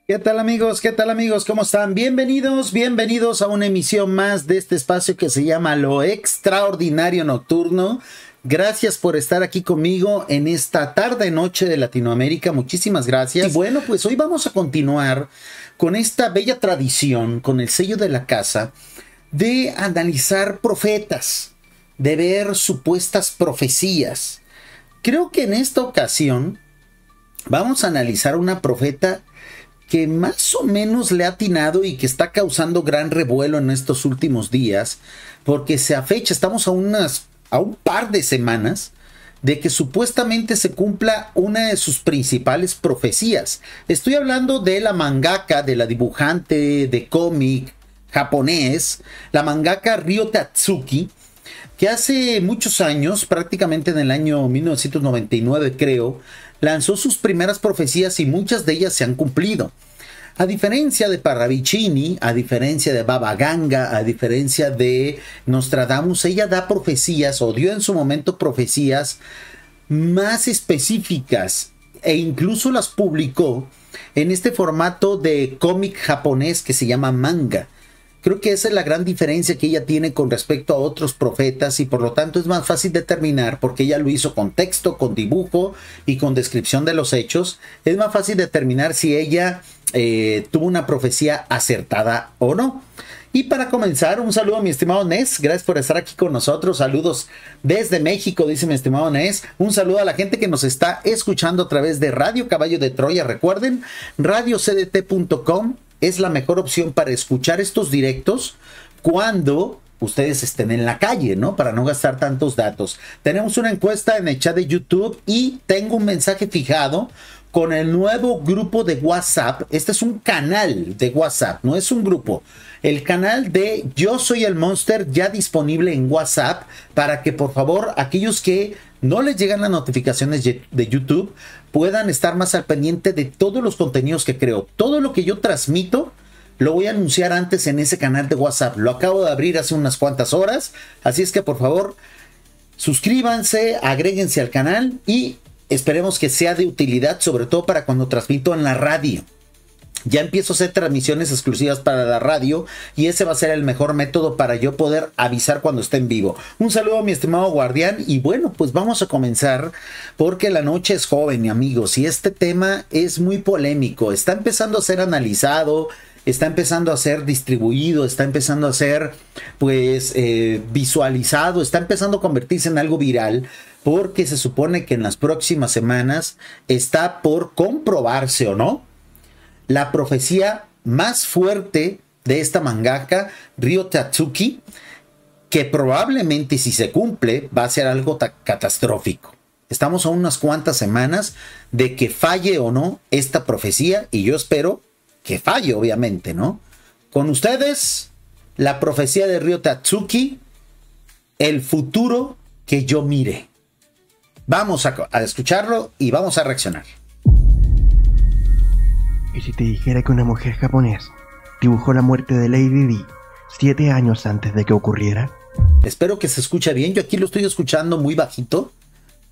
¿Qué tal amigos? ¿Qué tal amigos? ¿Cómo están? Bienvenidos a una emisión más de este espacio que se llama Lo Extraordinario Nocturno. Gracias por estar aquí conmigo en esta tarde noche de Latinoamérica. Muchísimas gracias. Y bueno, pues hoy vamos a continuar con esta bella tradición, con el sello de la casa, de analizar profetas, de ver supuestas profecías. Creo que en esta ocasión vamos a analizar una profeta que más o menos le ha atinado y que está causando gran revuelo en estos últimos días, porque se afecha, estamos a un par de semanas de que supuestamente se cumpla una de sus principales profecías. Estoy hablando de la mangaka, de la dibujante de cómic japonés, la mangaka Ryo Tatsuki, que hace muchos años, prácticamente en el año 1999 creo, lanzó sus primeras profecías y muchas de ellas se han cumplido. A diferencia de Parravicini, a diferencia de Baba Ganga, a diferencia de Nostradamus, ella da profecías o dio en su momento profecías más específicas e incluso las publicó en este formato de cómic japonés que se llama manga. Creo que esa es la gran diferencia que ella tiene con respecto a otros profetas y por lo tanto es más fácil determinar, porque ella lo hizo con texto, con dibujo y con descripción de los hechos. Es más fácil determinar si ella tuvo una profecía acertada o no. Y para comenzar, un saludo a mi estimado Nes, gracias por estar aquí con nosotros, saludos desde México, dice mi estimado Nes, un saludo a la gente que nos está escuchando a través de Radio Caballo de Troya, recuerden, radiocdt.com es la mejor opción para escuchar estos directos cuando ustedes estén en la calle, ¿no? Para no gastar tantos datos. Tenemos una encuesta en el chat de YouTube y tengo un mensaje fijado con el nuevo grupo de WhatsApp. Este es un canal de WhatsApp, no es un grupo. El canal de Yo Soy el Monster ya disponible en WhatsApp para que por favor aquellos que no les llegan las notificaciones de YouTube puedan estar más al pendiente de todos los contenidos que creo. Todo lo que yo transmito lo voy a anunciar antes en ese canal de WhatsApp. Lo acabo de abrir hace unas cuantas horas. Así es que por favor suscríbanse, agréguense al canal y esperemos que sea de utilidad, sobre todo para cuando transmito en la radio. Ya empiezo a hacer transmisiones exclusivas para la radio y ese va a ser el mejor método para yo poder avisar cuando esté en vivo. Un saludo a mi estimado guardián y bueno, pues vamos a comenzar porque la noche es joven, amigos, y este tema es muy polémico. Está empezando a ser analizado, está empezando a ser distribuido, está empezando a ser pues visualizado, está empezando a convertirse en algo viral porque se supone que en las próximas semanas está por comprobarse o no la profecía más fuerte de esta mangaka, Ryo Tatsuki, que probablemente si se cumple va a ser algo catastrófico. Estamos a unas cuantas semanas de que falle o no esta profecía y yo espero que falle, obviamente, ¿no? Con ustedes, la profecía de Ryo Tatsuki, el futuro que yo mire. Vamos a escucharlo y vamos a reaccionar. ¿Y si te dijera que una mujer japonesa dibujó la muerte de Lady Di 7 años antes de que ocurriera? Espero que se escuche bien. Yo aquí lo estoy escuchando muy bajito.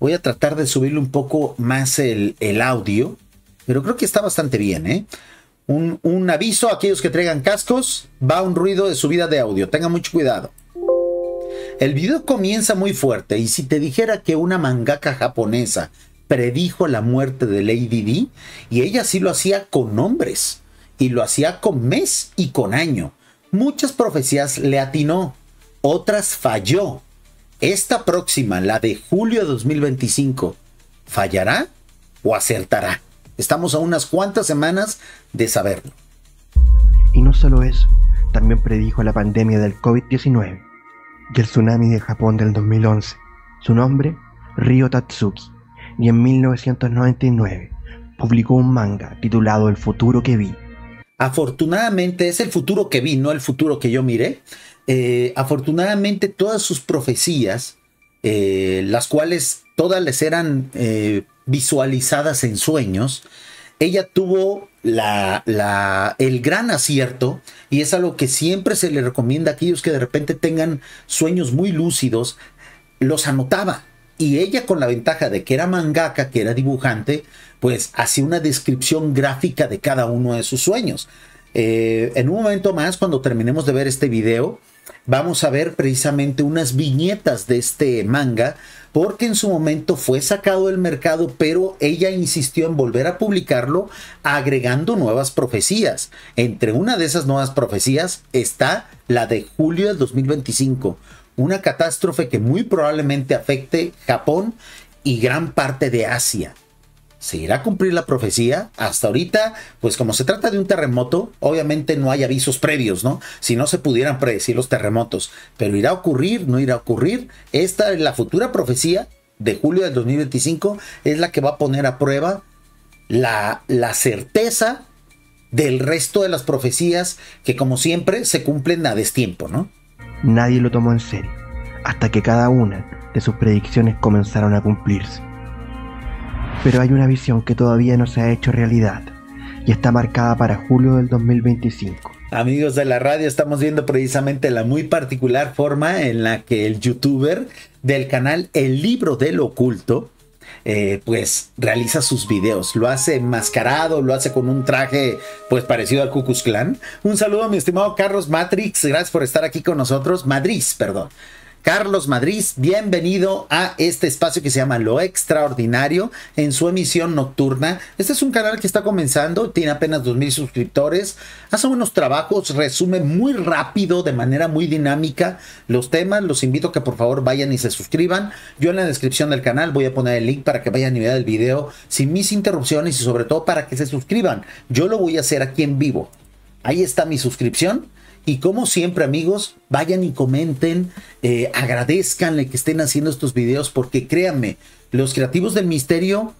Voy a tratar de subirle un poco más el audio, pero creo que está bastante bien, ¿eh? Un aviso a aquellos que traigan cascos. Va un ruido de subida de audio. Tengan mucho cuidado. El video comienza muy fuerte y si te dijera que una mangaka japonesa predijo la muerte de Lady Di, y ella sí lo hacía con nombres, y lo hacía con mes y con año. Muchas profecías le atinó, otras falló. Esta próxima, la de julio de 2025, ¿fallará o acertará? Estamos a unas cuantas semanas de saberlo. Y no solo eso, también predijo la pandemia del COVID-19 y el tsunami de Japón del 2011. Su nombre, Ryo Tatsuki. Y en 1999 publicó un manga titulado El futuro que vi. Afortunadamente es el futuro que vi, no el futuro que yo miré. Afortunadamente todas sus profecías, las cuales todas les eran visualizadas en sueños, ella tuvo el gran acierto, y es algo que siempre se le recomienda a aquellos que de repente tengan sueños muy lúcidos, los anotaba. Y ella, con la ventaja de que era mangaka, que era dibujante, pues hacía una descripción gráfica de cada uno de sus sueños. En un momento más, cuando terminemos de ver este video, vamos a ver precisamente unas viñetas de este manga, porque en su momento fue sacado del mercado, pero ella insistió en volver a publicarlo, agregando nuevas profecías. Entre una de esas nuevas profecías está la de julio del 2025, una catástrofe que muy probablemente afecte Japón y gran parte de Asia. ¿Se irá a cumplir la profecía? Hasta ahorita, pues como se trata de un terremoto, obviamente no hay avisos previos, ¿no? Si no se pudieran predecir los terremotos. Pero ¿irá a ocurrir? ¿No irá a ocurrir? Esta es la futura profecía de julio del 2025, es la que va a poner a prueba la certeza del resto de las profecías que, como siempre, se cumplen a destiempo, ¿no? Nadie lo tomó en serio, hasta que cada una de sus predicciones comenzaron a cumplirse. Pero hay una visión que todavía no se ha hecho realidad y está marcada para julio del 2025. Amigos de la radio, estamos viendo precisamente la muy particular forma en la que el youtuber del canal El Libro del Oculto pues realiza sus videos. Lo hace enmascarado, lo hace con un traje pues parecido al Ku Klux Klan. Un saludo a mi estimado Carlos Matrix, gracias por estar aquí con nosotros. Madrid, perdón. Carlos Madrid, bienvenido a este espacio que se llama Lo Extraordinario en su emisión nocturna. Este es un canal que está comenzando, tiene apenas 2000 suscriptores, hace unos trabajos, resume muy rápido, de manera muy dinámica los temas. Los invito a que por favor vayan y se suscriban. Yo en la descripción del canal voy a poner el link para que vayan y vean el video sin mis interrupciones y sobre todo para que se suscriban. Yo lo voy a hacer aquí en vivo. Ahí está mi suscripción. Y como siempre, amigos, vayan y comenten, agradezcanle que estén haciendo estos videos, porque créanme, los creativos del misterio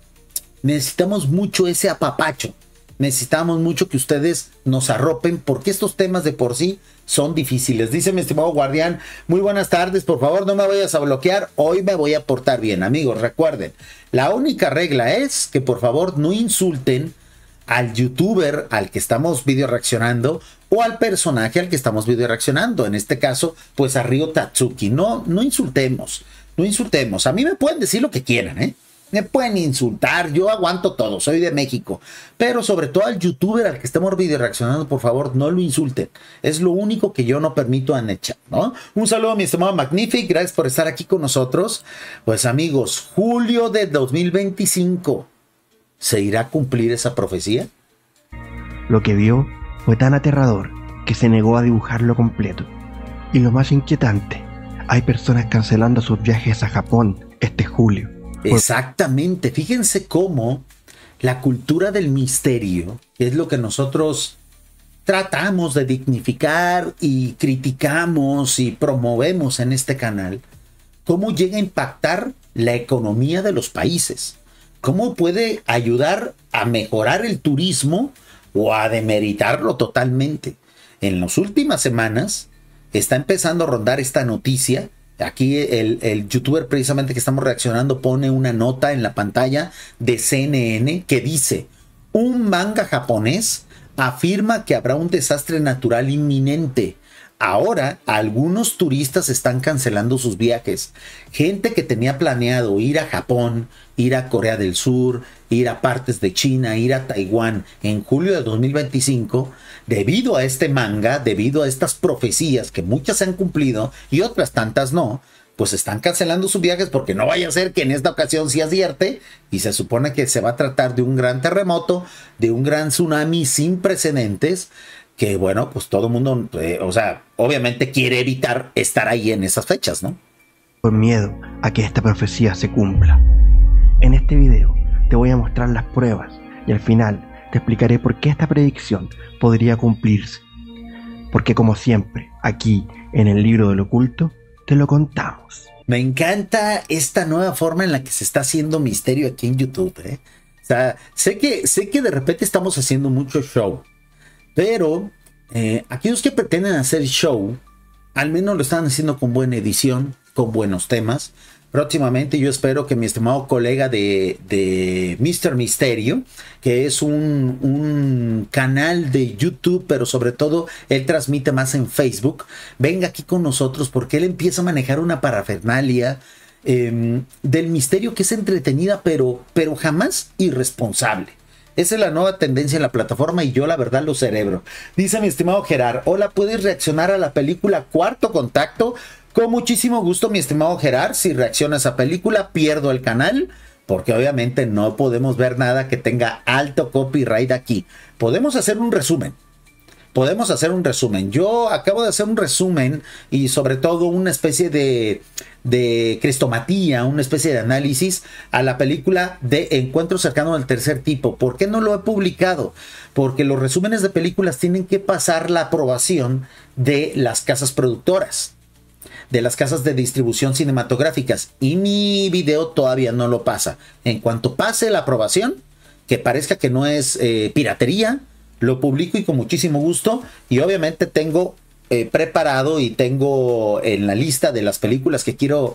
necesitamos mucho ese apapacho, necesitamos mucho que ustedes nos arropen, porque estos temas de por sí son difíciles. Dice mi estimado Guardián, muy buenas tardes, por favor no me vayas a bloquear, hoy me voy a portar bien. Amigos, recuerden, la única regla es que por favor no insulten al youtuber al que estamos video reaccionando o al personaje al que estamos video reaccionando. En este caso, pues a Ryo Tatsuki. No insultemos, no insultemos. A mí me pueden decir lo que quieran, ¿eh? Me pueden insultar, yo aguanto todo, soy de México. Pero sobre todo al youtuber al que estamos video reaccionando, por favor, no lo insulten. Es lo único que yo no permito en el chat, ¿no? Un saludo a mi estimado Magnific, gracias por estar aquí con nosotros. Pues amigos, julio de 2025. ¿Se irá a cumplir esa profecía? Lo que vio fue tan aterrador que se negó a dibujarlo completo. Y lo más inquietante, hay personas cancelando sus viajes a Japón este julio. Exactamente, fíjense cómo la cultura del misterio, que es lo que nosotros tratamos de dignificar y criticamos y promovemos en este canal, cómo llega a impactar la economía de los países. ¿Cómo puede ayudar a mejorar el turismo o a demeritarlo totalmente? En las últimas semanas está empezando a rondar esta noticia. Aquí el youtuber precisamente que estamos reaccionando pone una nota en la pantalla de CNN que dice: un manga japonés afirma que habrá un desastre natural inminente. Ahora algunos turistas están cancelando sus viajes. Gente que tenía planeado ir a Japón, ir a Corea del Sur, ir a partes de China, ir a Taiwán en julio de 2025, debido a este manga, debido a estas profecías que muchas se han cumplido y otras tantas no, pues están cancelando sus viajes porque no vaya a ser que en esta ocasión sí advierte y se supone que se va a tratar de un gran terremoto, de un gran tsunami sin precedentes, que bueno, pues todo el mundo, obviamente quiere evitar estar ahí en esas fechas, ¿no? Por miedo a que esta profecía se cumpla. En este video te voy a mostrar las pruebas y al final te explicaré por qué esta predicción podría cumplirse. Porque como siempre, aquí en el Libro del Oculto, te lo contamos. Me encanta esta nueva forma en la que se está haciendo misterio aquí en YouTube, ¿eh? O sea, sé que de repente estamos haciendo mucho show, pero aquellos que pretenden hacer show, al menos lo están haciendo con buena edición, con buenos temas. Próximamente yo espero que mi estimado colega de Mr. Misterio, que es un canal de YouTube, pero sobre todo él transmite más en Facebook, venga aquí con nosotros porque él empieza a manejar una parafernalia del misterio, que es entretenida, pero jamás irresponsable. Esa es la nueva tendencia en la plataforma y yo la verdad lo cerebro. Dice mi estimado Gerard, hola, ¿puedes reaccionar a la película Cuarto Contacto? Con muchísimo gusto, mi estimado Gerard. Si reacciona a esa película, pierdo el canal, porque obviamente no podemos ver nada que tenga alto copyright aquí. Podemos hacer un resumen. Yo acabo de hacer un resumen y sobre todo una especie de crestomatía, una especie de análisis a la película de Encuentro Cercano del Tercer Tipo. ¿Por qué no lo he publicado? Porque los resúmenes de películas tienen que pasar la aprobación de las casas productoras, de las casas de distribución cinematográficas, y mi video todavía no lo pasa. En cuanto pase la aprobación, que parezca que no es piratería, lo publico y con muchísimo gusto. Y obviamente tengo preparado y tengo en la lista de las películas que quiero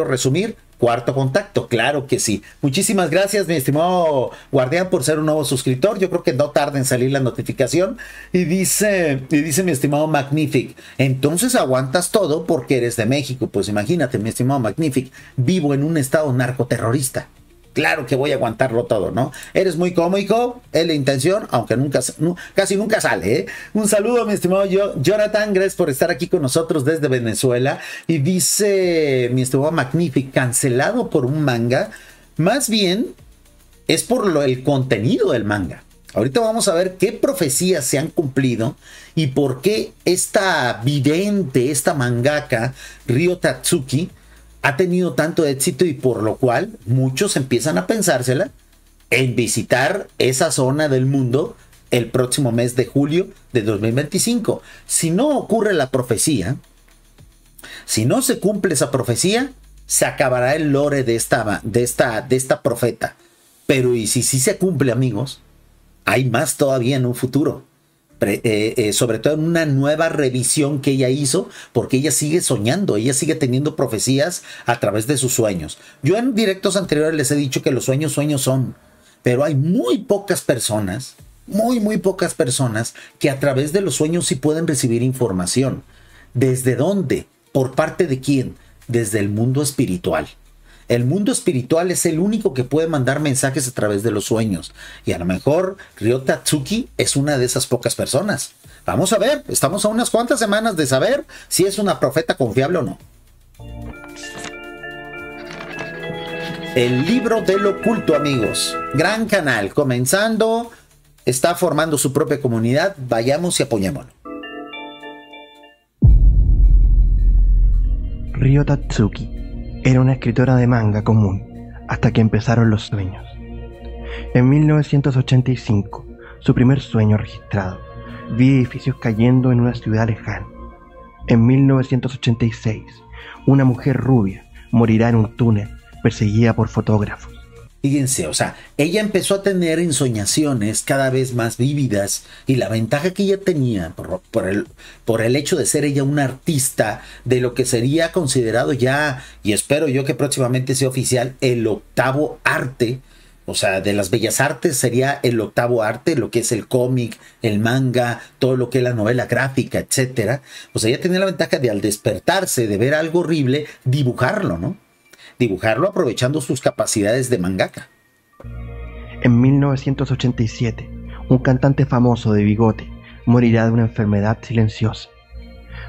resumir Cuarto Contacto, claro que sí. Muchísimas gracias, mi estimado Guardián, por ser un nuevo suscriptor. Yo creo que no tarda en salir la notificación. Y dice mi estimado Magnific, entonces aguantas todo porque eres de México. Pues imagínate, mi estimado Magnific, vivo en un estado narcoterrorista. Claro que voy a aguantarlo todo, ¿no? Eres muy cómico, es la intención, aunque casi nunca sale, ¿eh? Un saludo, mi estimado Jonathan, gracias por estar aquí con nosotros desde Venezuela. Y dice mi estimado Magnific, cancelado por un manga, más bien es por el contenido del manga. Ahorita vamos a ver qué profecías se han cumplido y por qué esta vidente, esta mangaka, Ryo Tatsuki, ha tenido tanto éxito y por lo cual muchos empiezan a pensársela en visitar esa zona del mundo el próximo mes de julio de 2025. Si no ocurre la profecía, si no se cumple esa profecía, se acabará el lore de esta profeta. Pero y si sí se cumple, amigos, hay más todavía en un futuro. Sobre todo en una nueva revisión que ella hizo, porque ella sigue soñando, ella sigue teniendo profecías a través de sus sueños. Yo en directos anteriores les he dicho que los sueños son, pero hay muy pocas personas, muy pocas personas que a través de los sueños sí pueden recibir información. ¿Desde dónde? ¿Por parte de quién? Desde el mundo espiritual. El mundo espiritual es el único que puede mandar mensajes a través de los sueños. Y a lo mejor Ryo Tatsuki es una de esas pocas personas. Vamos a ver, estamos a unas cuantas semanas de saber si es una profeta confiable o no. El libro del oculto, amigos. Gran canal, comenzando, está formando su propia comunidad. Vayamos y apoyémoslo. Ryo Tatsuki era una escritora de manga común hasta que empezaron los sueños. En 1985, su primer sueño registrado, vi edificios cayendo en una ciudad lejana. En 1986, una mujer rubia morirá en un túnel perseguida por fotógrafos. Fíjense, o sea, ella empezó a tener ensoñaciones cada vez más vívidas y la ventaja que ella tenía por el hecho de ser ella una artista de lo que sería considerado ya, y espero yo que próximamente sea oficial, el octavo arte, o sea, de las bellas artes sería el octavo arte, lo que es el cómic, el manga, todo lo que es la novela gráfica, etcétera. O sea, ella tenía la ventaja de al despertarse, de ver algo horrible, dibujarlo, ¿no? Dibujarlo aprovechando sus capacidades de mangaka. En 1987, un cantante famoso de bigote morirá de una enfermedad silenciosa.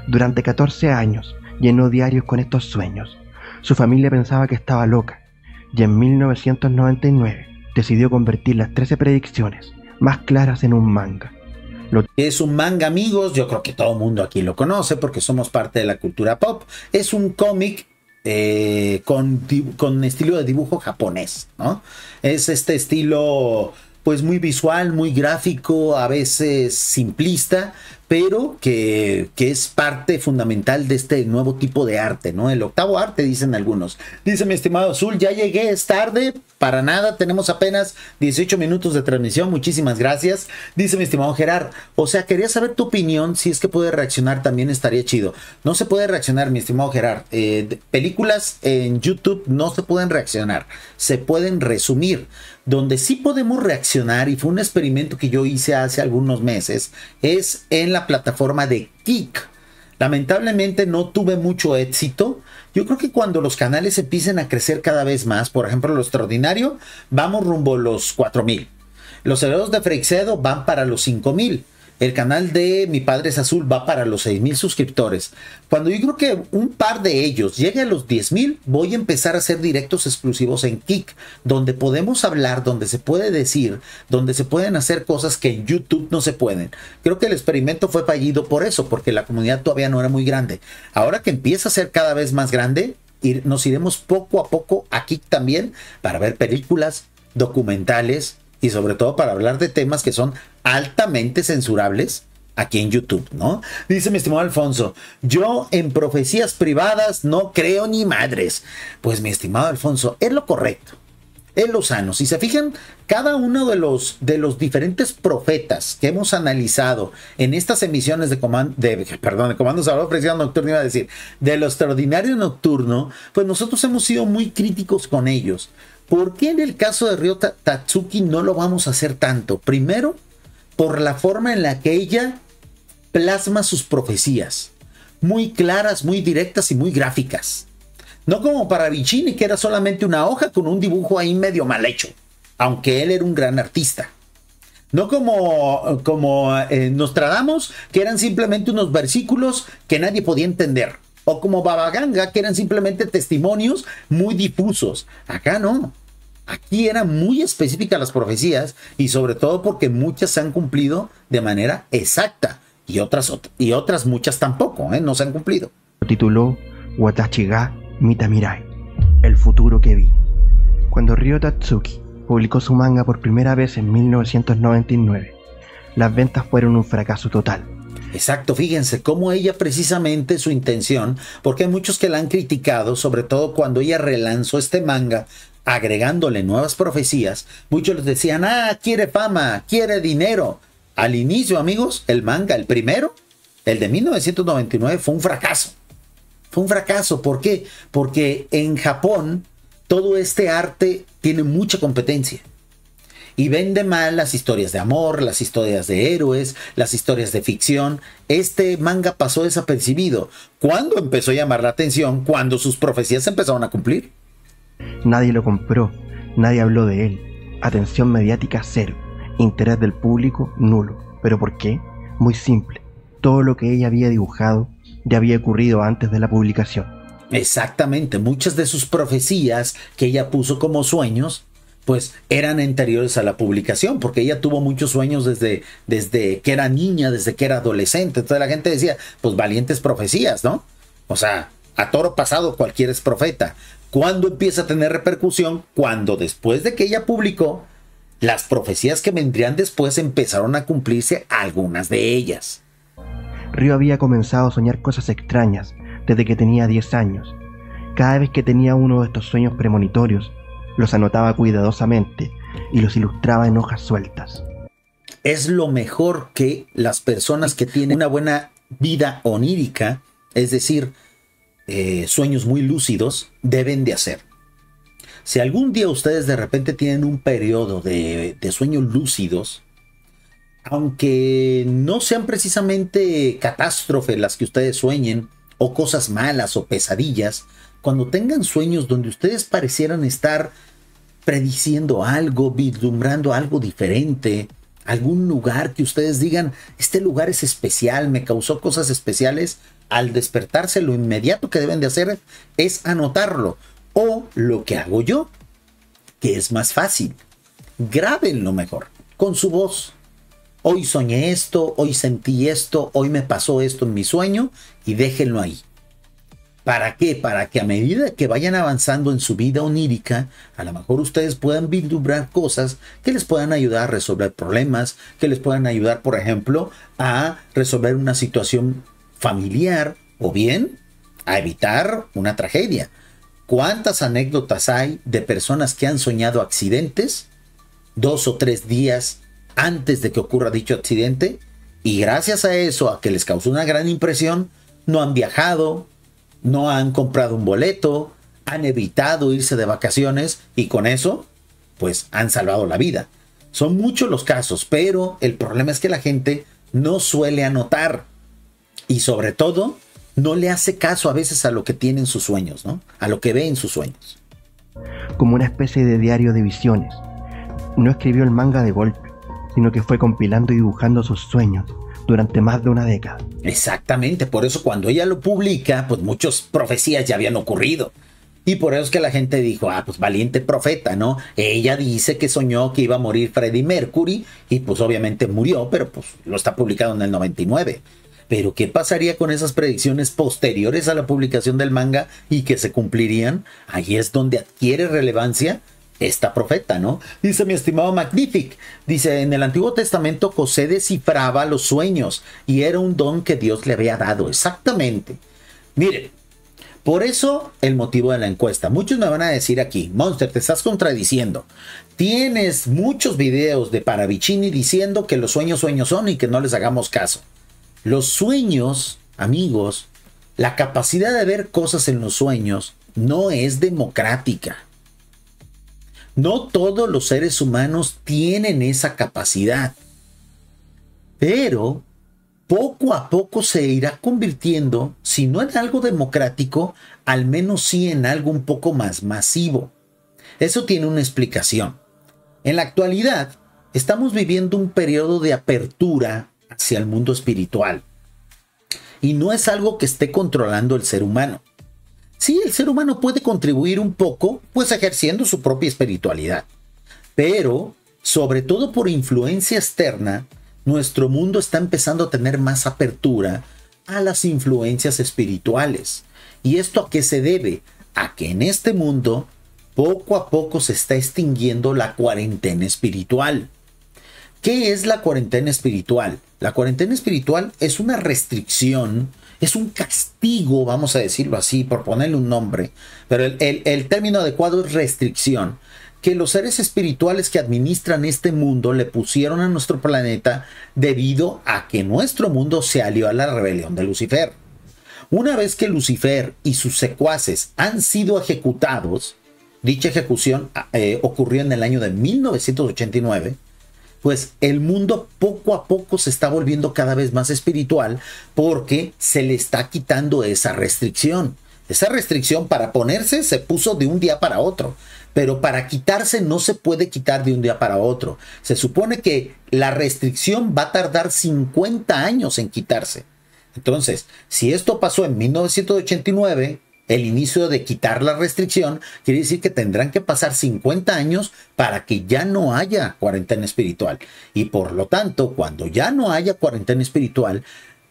Durante 14 años llenó diarios con estos sueños. Su familia pensaba que estaba loca y en 1999 decidió convertir las 13 predicciones más claras en un manga. Lo que es un manga, amigos, yo creo que todo el mundo aquí lo conoce porque somos parte de la cultura pop. Es un cómic con estilo de dibujo japonés, ¿no? Es este estilo pues muy visual, muy gráfico, a veces simplista, pero que es parte fundamental de este nuevo tipo de arte, ¿no? El octavo arte, dicen algunos. Dice mi estimado Azul, ya llegué, es tarde, para nada, tenemos apenas 18 minutos de transmisión, muchísimas gracias. Dice mi estimado Gerard, o sea, quería saber tu opinión, si es que puede reaccionar también estaría chido. No se puede reaccionar, mi estimado Gerard, películas en YouTube no se pueden reaccionar, se pueden resumir. Donde sí podemos reaccionar, y fue un experimento que yo hice hace algunos meses, es en la plataforma de Kick. Lamentablemente no tuve mucho éxito Yo creo que cuando los canales empiecen a crecer cada vez más, por ejemplo, Lo Extraordinario, vamos rumbo a los 4,000. Los Herederos de Freixedo van para los 5,000. El canal de Mi Padre es Azul va para los 6,000 suscriptores. Cuando yo creo que un par de ellos llegue a los 10,000, voy a empezar a hacer directos exclusivos en Kick, donde podemos hablar, donde se puede decir, donde se pueden hacer cosas que en YouTube no se pueden. Creo que el experimento fue fallido por eso, porque la comunidad todavía no era muy grande. Ahora que empieza a ser cada vez más grande, nos iremos poco a poco a Kick también para ver películas, documentales y sobre todo para hablar de temas que son altamente censurables aquí en YouTube, ¿no? Dice mi estimado Alfonso, yo en profecías privadas no creo ni madres. Pues mi estimado Alfonso, es lo correcto, es lo sano. Si se fijan, cada uno de los diferentes profetas que hemos analizado en estas emisiones de Comando Salvador Profecía Nocturna, iba a decir, de Lo Extraordinario Nocturno, pues nosotros hemos sido muy críticos con ellos. ¿Por qué en el caso de Ryo Tatsuki no lo vamos a hacer tanto? Primero, por la forma en la que ella plasma sus profecías. Muy claras, muy directas y muy gráficas. No como para Vicini, que era solamente una hoja con un dibujo ahí medio mal hecho. Aunque él era un gran artista. No como Nostradamus, que eran simplemente unos versículos que nadie podía entender. O como Baba Ganga, que eran simplemente testimonios muy difusos. Acá no. Aquí eran muy específicas las profecías y sobre todo porque muchas se han cumplido de manera exacta y otras muchas tampoco, no se han cumplido. Lo tituló Watashi ga Mita Mirai, el futuro que vi. Cuando Ryo Tatsuki publicó su manga por primera vez en 1999, las ventas fueron un fracaso total. Exacto, fíjense cómo ella precisamente su intención, porque hay muchos que la han criticado, sobre todo cuando ella relanzó este manga, agregándole nuevas profecías, muchos les decían, quiere fama, quiere dinero. Al inicio, amigos, el manga, el primero, el de 1999, fue un fracaso. Fue un fracaso, ¿por qué? Porque en Japón todo este arte tiene mucha competencia. Y vende mal las historias de amor, las historias de héroes, las historias de ficción. Este manga pasó desapercibido. ¿Cuándo empezó a llamar la atención? Cuando sus profecías empezaron a cumplir. Nadie lo compró, nadie habló de él. Atención mediática cero, interés del público nulo. ¿Pero por qué? Muy simple. Todo lo que ella había dibujado ya había ocurrido antes de la publicación. Exactamente, muchas de sus profecías que ella puso como sueños, pues eran anteriores a la publicación, porque ella tuvo muchos sueños desde que era niña, desde que era adolescente. Entonces la gente decía, pues valientes profecías, ¿no? O sea, a toro pasado cualquiera es profeta. ¿Cuándo empieza a tener repercusión? Cuando después de que ella publicó, las profecías que vendrían después empezaron a cumplirse, algunas de ellas. Ryo había comenzado a soñar cosas extrañas desde que tenía 10 años. Cada vez que tenía uno de estos sueños premonitorios, los anotaba cuidadosamente y los ilustraba en hojas sueltas. Es lo mejor que las personas que tienen una buena vida onírica, es decir, sueños muy lúcidos, deben de hacer. Si algún día ustedes de repente tienen un periodo de sueños lúcidos, aunque no sean precisamente catástrofes las que ustedes sueñen, o cosas malas o pesadillas, cuando tengan sueños donde ustedes parecieran estar prediciendo algo, vislumbrando algo diferente, algún lugar que ustedes digan, este lugar es especial, me causó cosas especiales, al despertarse lo inmediato que deben de hacer es anotarlo. O lo que hago yo, que es más fácil, grábenlo mejor, con su voz. Hoy soñé esto, hoy sentí esto, hoy me pasó esto en mi sueño, y déjenlo ahí. ¿Para qué? Para que a medida que vayan avanzando en su vida onírica, a lo mejor ustedes puedan vislumbrar cosas que les puedan ayudar a resolver problemas, que les puedan ayudar, por ejemplo, a resolver una situación familiar o bien a evitar una tragedia. ¿Cuántas anécdotas hay de personas que han soñado accidentes 2 o 3 días antes de que ocurra dicho accidente? Y gracias a eso, a que les causó una gran impresión, no han viajado, no han comprado un boleto, han evitado irse de vacaciones y con eso, pues han salvado la vida. Son muchos los casos, pero el problema es que la gente no suele anotar y sobre todo no le hace caso a veces a lo que tiene en sus sueños, ¿no? A lo que ve en sus sueños. Como una especie de diario de visiones. No escribió el manga de golpe, sino que fue compilando y dibujando sus sueños durante más de una década. Exactamente, por eso cuando ella lo publica, pues muchas profecías ya habían ocurrido. Y por eso es que la gente dijo, pues valiente profeta, ¿no? Ella dice que soñó que iba a morir Freddie Mercury y pues obviamente murió, pero pues lo está publicado en el 99. Pero ¿qué pasaría con esas predicciones posteriores a la publicación del manga y que se cumplirían? Ahí es donde adquiere relevancia esta profeta, ¿no? Dice mi estimado Magnific, dice, en el Antiguo Testamento José descifraba los sueños y era un don que Dios le había dado. Exactamente. Miren, por eso el motivo de la encuesta. Muchos me van a decir aquí, Monster, te estás contradiciendo. Tienes muchos videos de Paravicini diciendo que los sueños son y que no les hagamos caso. Los sueños, amigos, la capacidad de ver cosas en los sueños no es democrática. No todos los seres humanos tienen esa capacidad. Pero poco a poco se irá convirtiendo, si no en algo democrático, al menos sí en algo un poco más masivo. Eso tiene una explicación. En la actualidad, estamos viviendo un periodo de apertura hacia el mundo espiritual. Y no es algo que esté controlando el ser humano. Sí, el ser humano puede contribuir un poco, pues ejerciendo su propia espiritualidad. Pero, sobre todo por influencia externa, nuestro mundo está empezando a tener más apertura a las influencias espirituales. ¿Y esto a qué se debe? A que en este mundo, poco a poco se está extinguiendo la cuarentena espiritual. ¿Qué es la cuarentena espiritual? La cuarentena espiritual es una restricción, es un castigo, vamos a decirlo así, por ponerle un nombre, pero el término adecuado es restricción, que los seres espirituales que administran este mundo le pusieron a nuestro planeta debido a que nuestro mundo se alió a la rebelión de Lucifer. Una vez que Lucifer y sus secuaces han sido ejecutados, dicha ejecución ocurrió en el año de 1989, pues el mundo poco a poco se está volviendo cada vez más espiritual porque se le está quitando esa restricción. Esa restricción para ponerse se puso de un día para otro, pero para quitarse no se puede quitar de un día para otro. Se supone que la restricción va a tardar 50 años en quitarse. Entonces, si esto pasó en 1989, el inicio de quitar la restricción, quiere decir que tendrán que pasar 50 años para que ya no haya cuarentena espiritual. Y por lo tanto, cuando ya no haya cuarentena espiritual,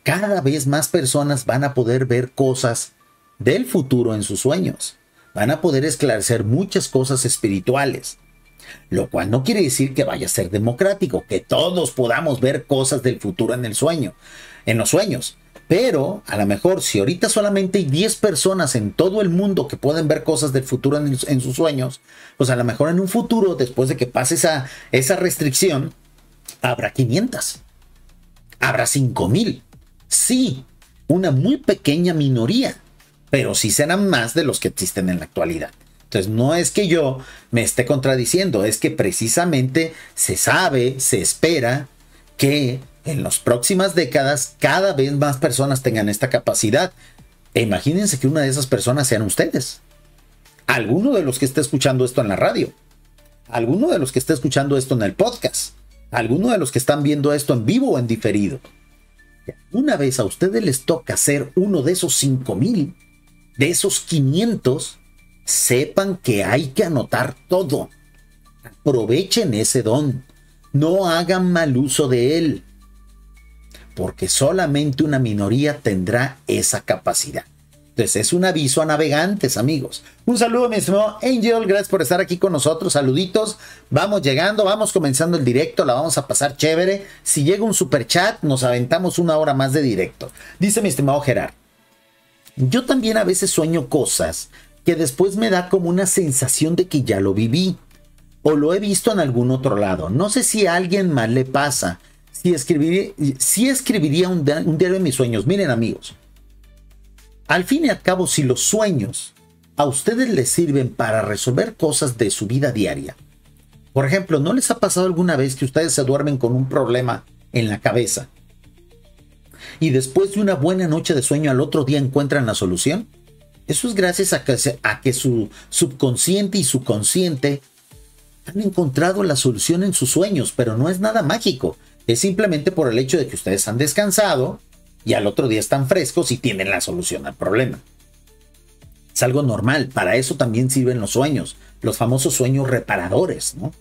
cada vez más personas van a poder ver cosas del futuro en sus sueños. Van a poder esclarecer muchas cosas espirituales. Lo cual no quiere decir que vaya a ser democrático, que todos podamos ver cosas del futuro en el sueño, en los sueños. Pero a lo mejor si ahorita solamente hay 10 personas en todo el mundo que pueden ver cosas del futuro en sus sueños, pues a lo mejor en un futuro, después de que pase esa restricción, habrá 500. Habrá 5,000. Sí, una muy pequeña minoría, pero sí serán más de los que existen en la actualidad. Entonces no es que yo me esté contradiciendo, es que precisamente se sabe, se espera que en las próximas décadas cada vez más personas tengan esta capacidad. E imagínense que una de esas personas sean ustedes. Alguno de los que esté escuchando esto en la radio. Alguno de los que esté escuchando esto en el podcast. Alguno de los que están viendo esto en vivo o en diferido. Una vez a ustedes les toca ser uno de esos 5,000, de esos 500, sepan que hay que anotar todo. Aprovechen ese don. No hagan mal uso de él. Porque solamente una minoría tendrá esa capacidad. Entonces es un aviso a navegantes, amigos. Un saludo, mi estimado Angel, gracias por estar aquí con nosotros, saluditos. Vamos llegando, vamos comenzando el directo, la vamos a pasar chévere. Si llega un super chat, nos aventamos una hora más de directo. Dice mi estimado Gerard, yo también a veces sueño cosas que después me da como una sensación de que ya lo viví o lo he visto en algún otro lado. No sé si a alguien más le pasa. Si escribiría un diario de mis sueños. Miren, amigos, al fin y al cabo, si los sueños a ustedes les sirven para resolver cosas de su vida diaria, por ejemplo, ¿no les ha pasado alguna vez que ustedes se duermen con un problema en la cabeza y después de una buena noche de sueño al otro día encuentran la solución. Eso es gracias a que su subconsciente y su consciente han encontrado la solución en sus sueños, pero no es nada mágico. Es simplemente por el hecho de que ustedes han descansado y al otro día están frescos y tienen la solución al problema. Es algo normal, para eso también sirven los sueños, los famosos sueños reparadores, ¿no?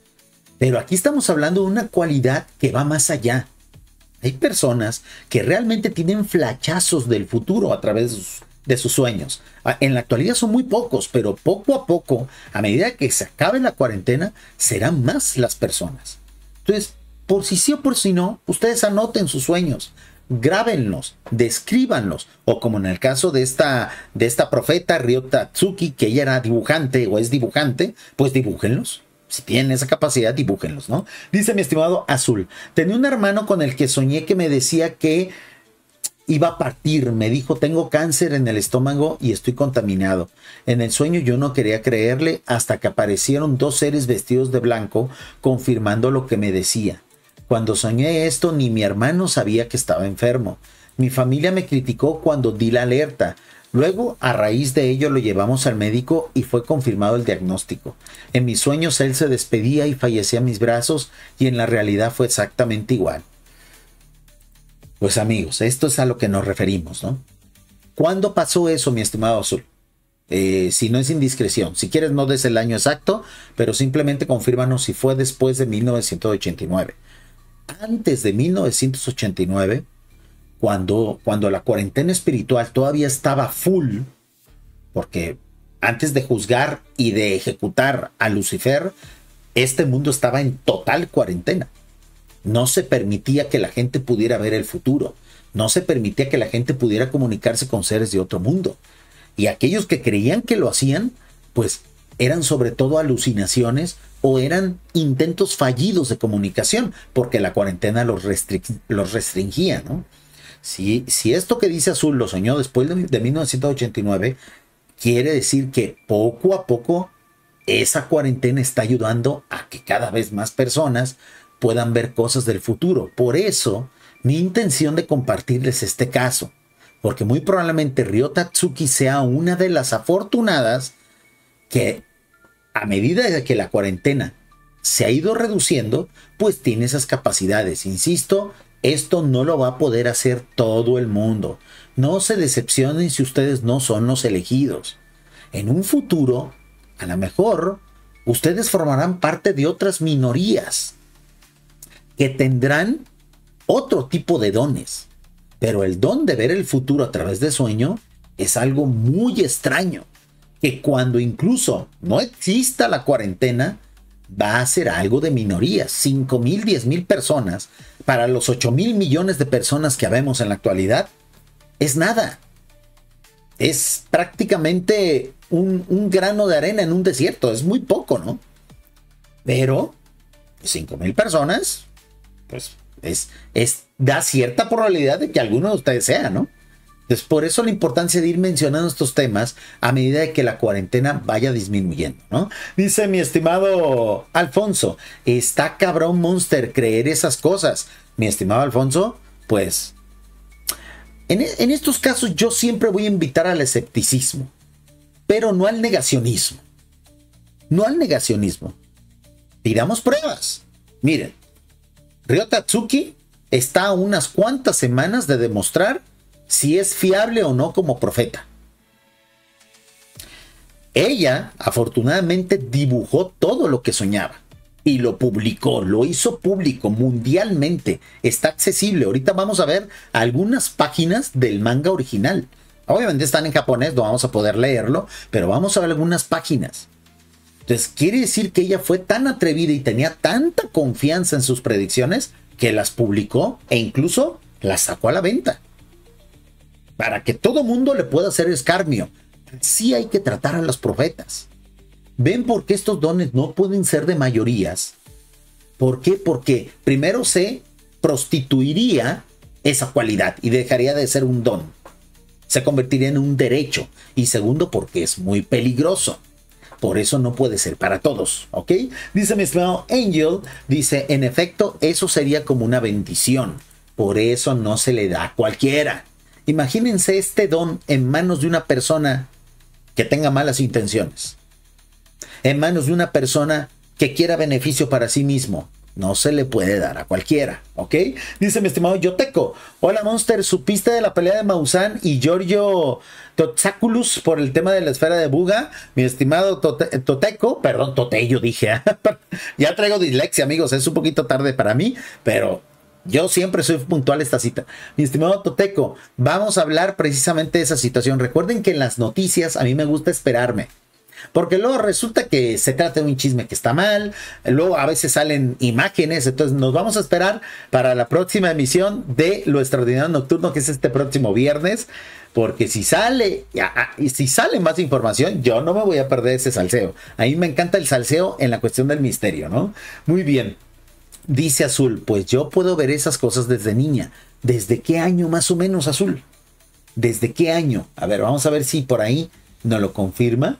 Pero aquí estamos hablando de una cualidad que va más allá. Hay personas que realmente tienen flachazos del futuro a través de sus sueños. En la actualidad son muy pocos, pero poco a poco, a medida que se acabe la cuarentena, serán más las personas. Entonces, por si sí o por si no, ustedes anoten sus sueños, grábenlos, descríbanlos, o como en el caso de esta profeta Ryo Tatsuki, que ella era dibujante o es dibujante, pues dibújenlos. Si tienen esa capacidad, dibújenlos, ¿no? Dice mi estimado Azul, tenía un hermano con el que soñé que me decía que iba a partir. Me dijo, tengo cáncer en el estómago y estoy contaminado. En el sueño yo no quería creerle hasta que aparecieron dos seres vestidos de blanco confirmando lo que me decía. Cuando soñé esto, ni mi hermano sabía que estaba enfermo. Mi familia me criticó cuando di la alerta. Luego, a raíz de ello, lo llevamos al médico y fue confirmado el diagnóstico. En mis sueños él se despedía y fallecía a mis brazos y en la realidad fue exactamente igual. Pues amigos, esto es a lo que nos referimos, ¿no? ¿Cuándo pasó eso, mi estimado Azul? Si no es indiscreción, si quieres no des el año exacto, pero simplemente confírmanos si fue después de 1989. Antes de 1989, cuando la cuarentena espiritual todavía estaba full, porque antes de juzgar y de ejecutar a Lucifer, este mundo estaba en total cuarentena. No se permitía que la gente pudiera ver el futuro. No se permitía que la gente pudiera comunicarse con seres de otro mundo. Y aquellos que creían que lo hacían, pues eran sobre todo alucinaciones o eran intentos fallidos de comunicación, porque la cuarentena los restringía, ¿no? Si esto que dice Azul lo soñó después de 1989, quiere decir que poco a poco esa cuarentena está ayudando a que cada vez más personas puedan ver cosas del futuro. Por eso, mi intención de compartirles este caso, porque muy probablemente Ryo Tatsuki sea una de las afortunadas que a medida de que la cuarentena se ha ido reduciendo, pues tiene esas capacidades. Insisto, esto no lo va a poder hacer todo el mundo. No se decepcionen si ustedes no son los elegidos. En un futuro, a lo mejor, ustedes formarán parte de otras minorías que tendrán otro tipo de dones. Pero el don de ver el futuro a través de sueño es algo muy extraño, que cuando incluso no exista la cuarentena, va a ser algo de minorías. 5,000, 10,000 personas para los 8,000 millones de personas que habemos en la actualidad es nada. Es prácticamente un grano de arena en un desierto. Es muy poco, ¿no? Pero 5,000 personas, pues da cierta probabilidad de que alguno de ustedes sea, ¿no? Entonces, por eso la importancia de ir mencionando estos temas a medida de que la cuarentena vaya disminuyendo, ¿no? Dice mi estimado Alfonso, está cabrón Monster creer esas cosas. Mi estimado Alfonso, pues, en estos casos yo siempre voy a invitar al escepticismo, pero no al negacionismo. No al negacionismo. Pidamos pruebas. Miren, Ryo Tatsuki está a unas cuantas semanas de demostrar si es fiable o no como profeta. Ella, afortunadamente, dibujó todo lo que soñaba y lo publicó, lo hizo público mundialmente. Está accesible. Ahorita vamos a ver algunas páginas del manga original. Obviamente están en japonés, no vamos a poder leerlo, pero vamos a ver algunas páginas. Entonces, quiere decir que ella fue tan atrevida y tenía tanta confianza en sus predicciones que las publicó e incluso las sacó a la venta. Para que todo mundo le pueda hacer escarnio. Sí hay que tratar a los profetas. ¿Ven por qué estos dones no pueden ser de mayorías? ¿Por qué? Porque primero se prostituiría esa cualidad y dejaría de ser un don. Se convertiría en un derecho. Y segundo, porque es muy peligroso. Por eso no puede ser para todos, ¿ok? Dice mi estimado Angel, dice, en efecto, eso sería como una bendición. Por eso no se le da a cualquiera. Imagínense este don en manos de una persona que tenga malas intenciones, en manos de una persona que quiera beneficio para sí mismo. No se le puede dar a cualquiera, ¿ok? Dice mi estimado Yoteco: hola Monster, ¿supiste de la pelea de Maussan y Giorgio Totsakulus por el tema de la esfera de Buga? Mi estimado Toteco, perdón, Totello dije, ya traigo dislexia, amigos, es un poquito tarde para mí, pero yo siempre soy puntual a esta cita. Mi estimado Toteco, vamos a hablar precisamente de esa situación. Recuerden que en las noticias a mí me gusta esperarme, porque luego resulta que se trata de un chisme que está mal, luego a veces salen imágenes, entonces nos vamos a esperar para la próxima emisión de Lo Extraordinario Nocturno, que es este próximo viernes, porque si sale más información, yo no me voy a perder ese salseo. A mí me encanta el salseo en la cuestión del misterio, ¿no? Muy bien. Dice Azul: pues yo puedo ver esas cosas desde niña. ¿Desde qué año más o menos, Azul? ¿Desde qué año? A ver, vamos a ver si por ahí nos lo confirma.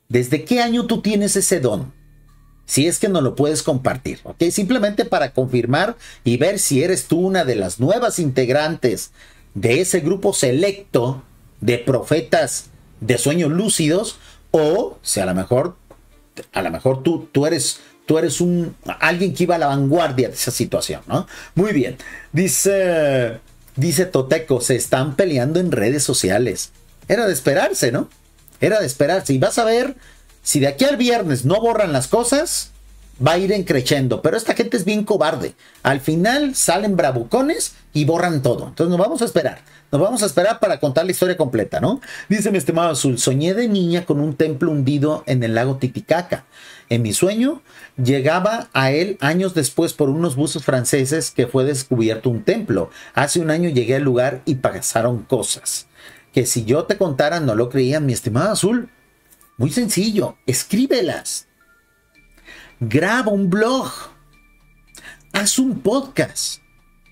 ¿Desde qué año tú tienes ese don? Si es que no lo puedes compartir, ¿ok? Simplemente para confirmar y ver si eres tú una de las nuevas integrantes de ese grupo selecto de profetas de sueños lúcidos, o si a lo mejor tú eres alguien que iba a la vanguardia de esa situación, ¿no? Muy bien. Dice Toteco: se están peleando en redes sociales. Era de esperarse, ¿no? Era de esperarse. Y vas a ver, si de aquí al viernes no borran las cosas, va a ir encrechendo. Pero esta gente es bien cobarde. Al final salen bravucones y borran todo. Entonces nos vamos a esperar. Nos vamos a esperar para contar la historia completa, ¿no? Dice mi estimado Azul: soñé de niña con un templo hundido en el lago Titicaca. En mi sueño llegaba a él años después por unos buzos franceses que fue descubierto un templo. Hace un año llegué al lugar y pasaron cosas que si yo te contara no lo creían, mi estimado Azul. Muy sencillo, escríbelas, graba un blog, haz un podcast,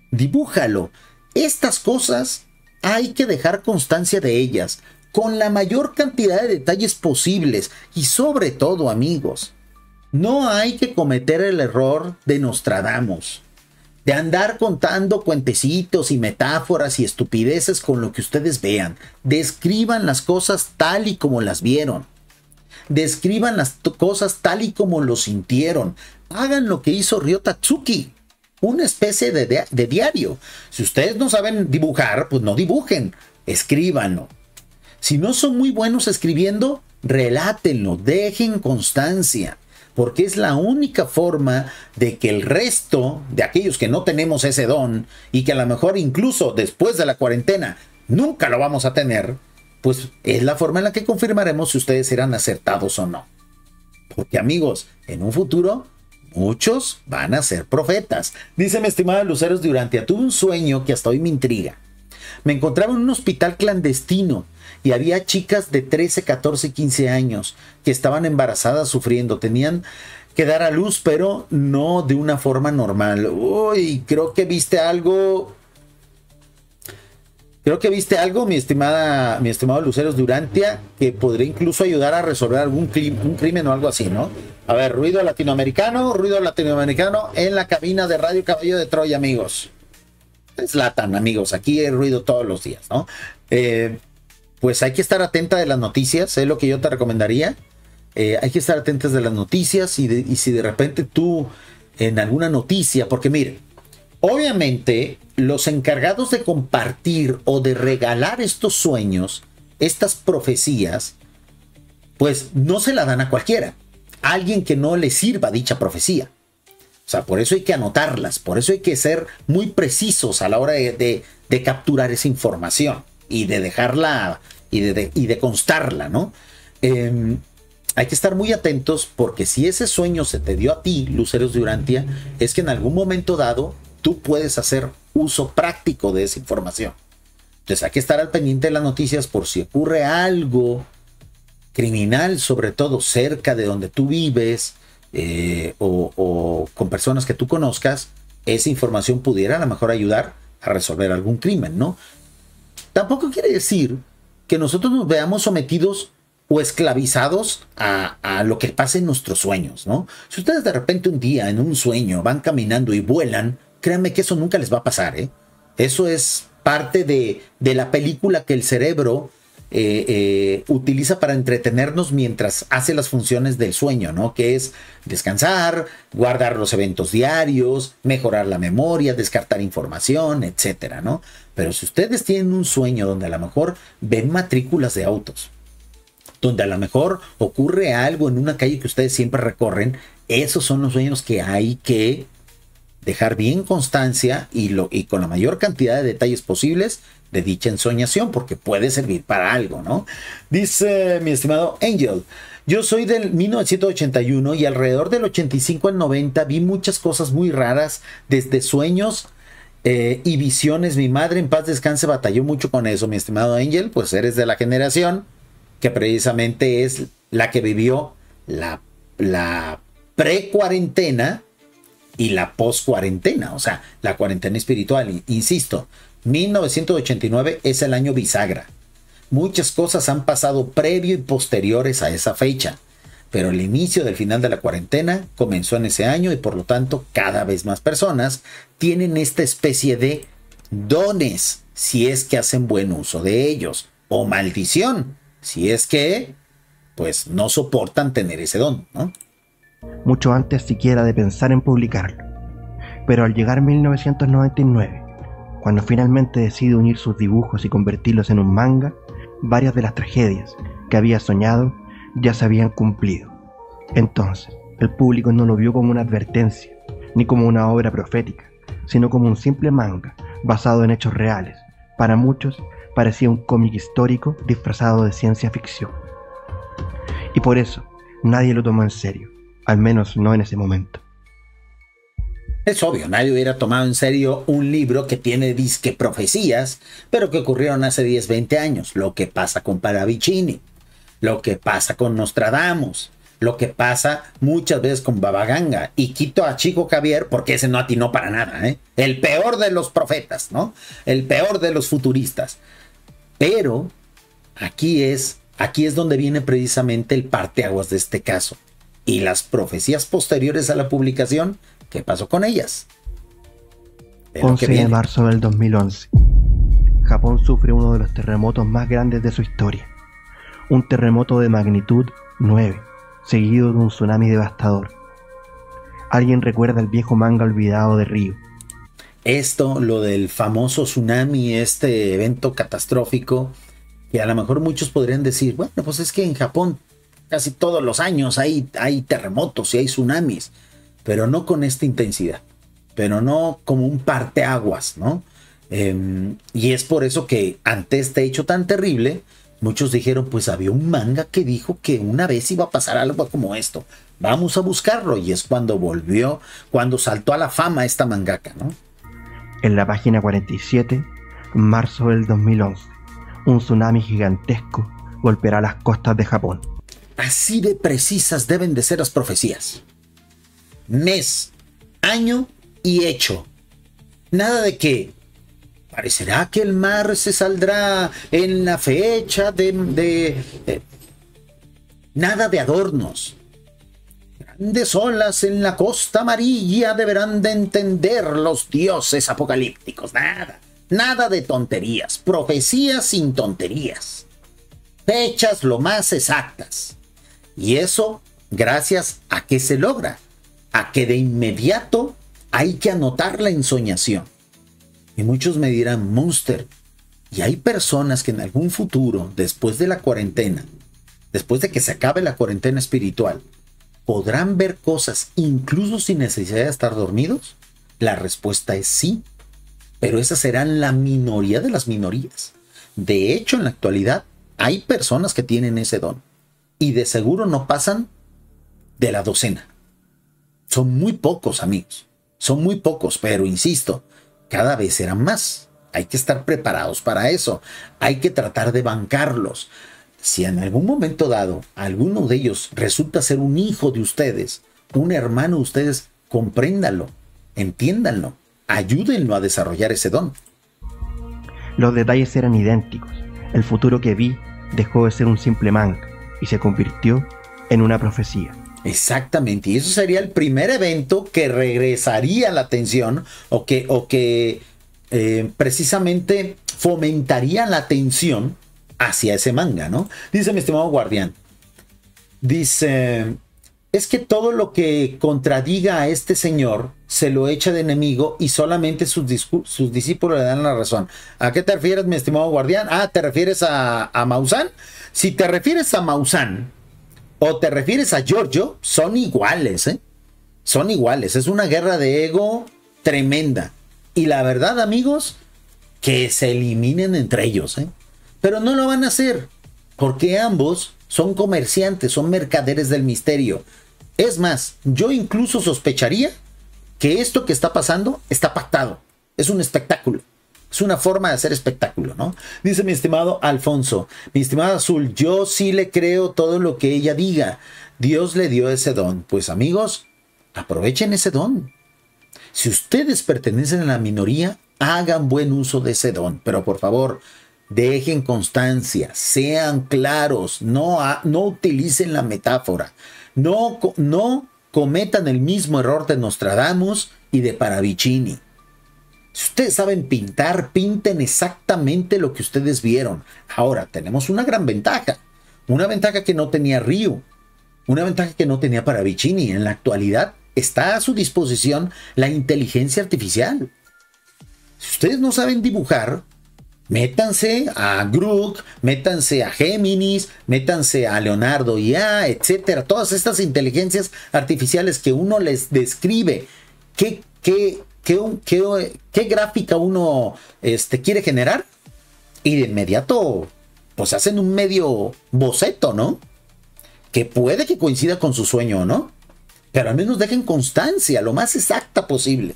dibújalo. Estas cosas hay que dejar constancia de ellas con la mayor cantidad de detalles posibles. Y sobre todo, amigos, no hay que cometer el error de Nostradamus, de andar contando cuentecitos y metáforas y estupideces con lo que ustedes vean. Describan las cosas tal y como las vieron. Describan las cosas tal y como lo sintieron. Hagan lo que hizo Ryo Tatsuki, una especie de diario. Si ustedes no saben dibujar, pues no dibujen, escríbanlo. Si no son muy buenos escribiendo, relátenlo, dejen constancia, porque es la única forma de que el resto de aquellos que no tenemos ese don y que a lo mejor incluso después de la cuarentena nunca lo vamos a tener, pues es la forma en la que confirmaremos si ustedes serán acertados o no. Porque, amigos, en un futuro muchos van a ser profetas. Dice mi estimada Luceros Durantia: tuve un sueño que hasta hoy me intriga. Me encontraba en un hospital clandestino y había chicas de 13, 14, 15 años que estaban embarazadas sufriendo. Tenían que dar a luz, pero no de una forma normal. Uy, creo que viste algo. Mi estimado Luceros Durantia, que podría incluso ayudar a resolver un crimen o algo así, ¿no? A ver, ruido latinoamericano en la cabina de Radio Caballo de Troya, amigos. Es Latan, amigos, aquí hay ruido todos los días, ¿no? Pues hay que estar atenta de las noticias, es lo que yo te recomendaría. Hay que estar atentos de las noticias y si de repente tú en alguna noticia, porque mire, obviamente los encargados de compartir o de regalar estos sueños, estas profecías, pues no se la dan a cualquiera, a alguien que no le sirva dicha profecía. O sea, por eso hay que anotarlas, por eso hay que ser muy precisos a la hora de capturar esa información y de dejarla y de constarla, ¿no? Hay que estar muy atentos, porque si ese sueño se te dio a ti, Luceros Durantia, es que en algún momento dado tú puedes hacer uso práctico de esa información. Entonces hay que estar al pendiente de las noticias por si ocurre algo criminal, sobre todo cerca de donde tú vives, o con personas que tú conozcas. Esa información pudiera a lo mejor ayudar a resolver algún crimen, ¿no? Tampoco quiere decir que nosotros nos veamos sometidos o esclavizados a lo que pasa en nuestros sueños, ¿no? Si ustedes de repente un día en un sueño van caminando y vuelan, créanme que eso nunca les va a pasar, ¿eh? Eso es parte de la película que el cerebro utiliza para entretenernos mientras hace las funciones del sueño, ¿no? Que es descansar, guardar los eventos diarios, mejorar la memoria, descartar información, etcétera, ¿no? Pero si ustedes tienen un sueño donde a lo mejor ven matrículas de autos, donde a lo mejor ocurre algo en una calle que ustedes siempre recorren, esos son los sueños que hay que dejar bien constancia y con la mayor cantidad de detalles posibles de dicha ensoñación, porque puede servir para algo, ¿no? Dice mi estimado Angel, yo soy del 1981 y alrededor del 85 al 90 vi muchas cosas muy raras, desde sueños y visiones. Mi madre, en paz descanse, batalló mucho con eso, mi estimado Angel, pues eres de la generación que precisamente es la que vivió la pre-cuarentena y la post-cuarentena, o sea, la cuarentena espiritual. Insisto, 1989 es el año bisagra. Muchas cosas han pasado previo y posteriores a esa fecha, pero el inicio del final de la cuarentena comenzó en ese año y por lo tanto cada vez más personas tienen esta especie de dones, si es que hacen buen uso de ellos, o maldición, si es que pues no soportan tener ese don, ¿no? Mucho antes siquiera de pensar en publicarlo. Pero al llegar 1999, cuando finalmente decide unir sus dibujos y convertirlos en un manga, varias de las tragedias que había soñado ya se habían cumplido. Entonces, el público no lo vio como una advertencia, ni como una obra profética, sino como un simple manga basado en hechos reales. Para muchos, parecía un cómic histórico disfrazado de ciencia ficción. Y por eso, nadie lo tomó en serio, al menos no en ese momento. Es obvio, nadie hubiera tomado en serio un libro que tiene disque profecías, pero que ocurrieron hace 10, 20 años. Lo que pasa con Paravicini, lo que pasa con Nostradamus, lo que pasa muchas veces con Baba Ganga. Y quito a Chico Xavier porque ese no atinó para nada, ¿eh? El peor de los profetas, ¿no? El peor de los futuristas. Pero aquí es donde viene precisamente el parteaguas de este caso. Y las profecías posteriores a la publicación, ¿qué pasó con ellas? 11 de marzo del 2011. Japón sufre uno de los terremotos más grandes de su historia. Un terremoto de magnitud 9, seguido de un tsunami devastador. ¿Alguien recuerda el viejo manga olvidado de Ryo? Esto, lo del famoso tsunami, este evento catastrófico, que a lo mejor muchos podrían decir, bueno, pues es que en Japón casi todos los años hay terremotos y hay tsunamis, pero no con esta intensidad, pero no como un parteaguas, ¿no? Y es por eso que ante este hecho tan terrible, muchos dijeron, pues había un manga que dijo que una vez iba a pasar algo como esto, vamos a buscarlo, y es cuando saltó a la fama esta mangaka, ¿no? En la página 47, marzo del 2011, un tsunami gigantesco golpeará las costas de Japón. Así de precisas deben de ser las profecías. Mes, año y hecho. Nada de que parecerá que el mar se saldrá en la fecha nada de adornos. Grandes olas en la costa amarilla deberán de entender los dioses apocalípticos. Nada de tonterías. Profecías sin tonterías. Fechas lo más exactas. Y eso, gracias a que se logra, a que de inmediato hay que anotar la ensoñación. Y muchos me dirán, Monster, y hay personas que en algún futuro, después de la cuarentena, después de que se acabe la cuarentena espiritual, ¿podrán ver cosas incluso sin necesidad de estar dormidos? La respuesta es sí, pero esas serán la minoría de las minorías. De hecho, en la actualidad, hay personas que tienen ese don. Y de seguro no pasan de la docena. Son muy pocos, amigos. Son muy pocos, pero insisto, cada vez serán más. Hay que estar preparados para eso. Hay que tratar de bancarlos. Si en algún momento dado alguno de ellos resulta ser un hijo de ustedes, un hermano de ustedes, compréndanlo, entiéndanlo, ayúdenlo a desarrollar ese don. Los detalles eran idénticos. El futuro que vi dejó de ser un simple manga y se convirtió en una profecía. Exactamente, y eso sería el primer evento que regresaría la atención o que precisamente fomentaría la atención hacia ese manga, ¿no? Dice mi estimado Guardián, dice, es que todo lo que contradiga a este señor se lo echa de enemigo y solamente sus discípulos le dan la razón. ¿A qué te refieres, mi estimado Guardián? Ah, ¿te refieres a Maussan? Si te refieres a Maussan o te refieres a Giorgio, son iguales, ¿eh? Son iguales. Es una guerra de ego tremenda. Y la verdad, amigos, que se eliminen entre ellos, ¿eh? Pero no lo van a hacer, porque ambos son comerciantes, son mercaderes del misterio. Es más, yo incluso sospecharía que esto que está pasando está pactado. Es un espectáculo. Es una forma de hacer espectáculo, ¿no? Dice mi estimado Alfonso, mi estimado Azul, yo sí le creo todo lo que ella diga. Dios le dio ese don. Pues amigos, aprovechen ese don. Si ustedes pertenecen a la minoría, hagan buen uso de ese don. Pero por favor, dejen constancia, sean claros, no utilicen la metáfora. No cometan el mismo error de Nostradamus y de Paravicini. Si ustedes saben pintar, pinten exactamente lo que ustedes vieron. Ahora, tenemos una gran ventaja. Una ventaja que no tenía Ryu. Una ventaja que no tenía Paravicini. En la actualidad está a su disposición la inteligencia artificial. Si ustedes no saben dibujar, métanse a Grook, métanse a Géminis, métanse a Leonardo IA, etcétera. Todas estas inteligencias artificiales que uno les describe qué gráfica uno quiere generar, y de inmediato pues hacen un medio boceto, ¿no? Que puede que coincida con su sueño o no, pero al menos dejen constancia lo más exacta posible.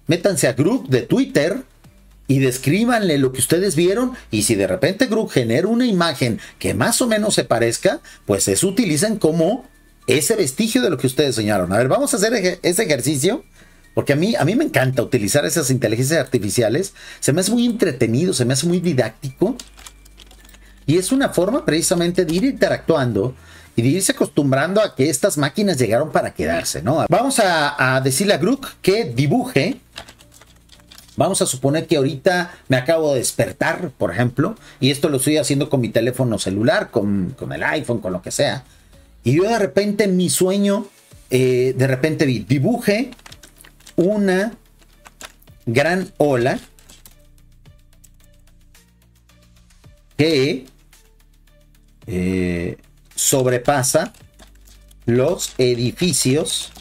Métanse a Grook de Twitter y descríbanle lo que ustedes vieron, y si de repente Grook genera una imagen que más o menos se parezca, pues eso utilicen como ese vestigio de lo que ustedes soñaron. A ver, vamos a hacer ese ejercicio, porque a mí me encanta utilizar esas inteligencias artificiales. Se me hace muy entretenido, se me hace muy didáctico, y es una forma precisamente de ir interactuando y de irse acostumbrando a que estas máquinas llegaron para quedarse, ¿no? Vamos a decirle a Grook que dibuje. Vamos a suponer que ahorita me acabo de despertar, por ejemplo, y esto lo estoy haciendo con mi teléfono celular, con el iPhone, con lo que sea. Y yo de repente en mi sueño, de repente dibuje una gran ola que sobrepasa los edificios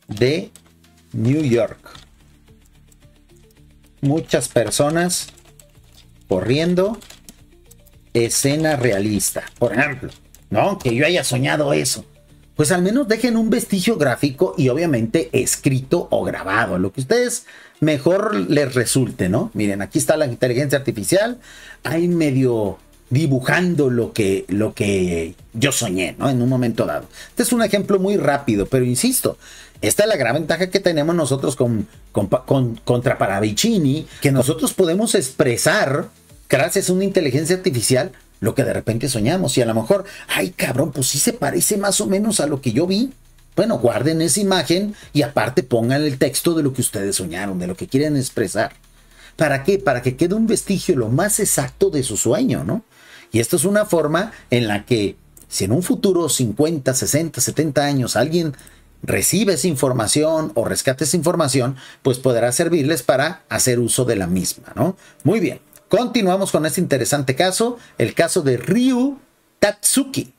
de New York. Muchas personas corriendo, escena realista, por ejemplo, ¿no? Que yo haya soñado eso. Pues al menos dejen un vestigio gráfico y obviamente escrito o grabado, lo que ustedes mejor les resulte, ¿no? Miren, aquí está la inteligencia artificial, ahí medio dibujando lo que yo soñé, ¿no? En un momento dado. Este es un ejemplo muy rápido, pero insisto, esta es la gran ventaja que tenemos nosotros contra Paravicini, que nosotros podemos expresar, gracias a una inteligencia artificial, lo que de repente soñamos. Y a lo mejor, ay cabrón, pues sí se parece más o menos a lo que yo vi. Bueno, guarden esa imagen y aparte pongan el texto de lo que ustedes soñaron, de lo que quieren expresar. ¿Para qué? Para que quede un vestigio lo más exacto de su sueño, ¿no? Y esto es una forma en la que, si en un futuro 50, 60, 70 años alguien recibe esa información o rescate esa información, pues podrá servirles para hacer uso de la misma, ¿no? Muy bien, continuamos con este interesante caso, el caso de Ryu Tatsuki.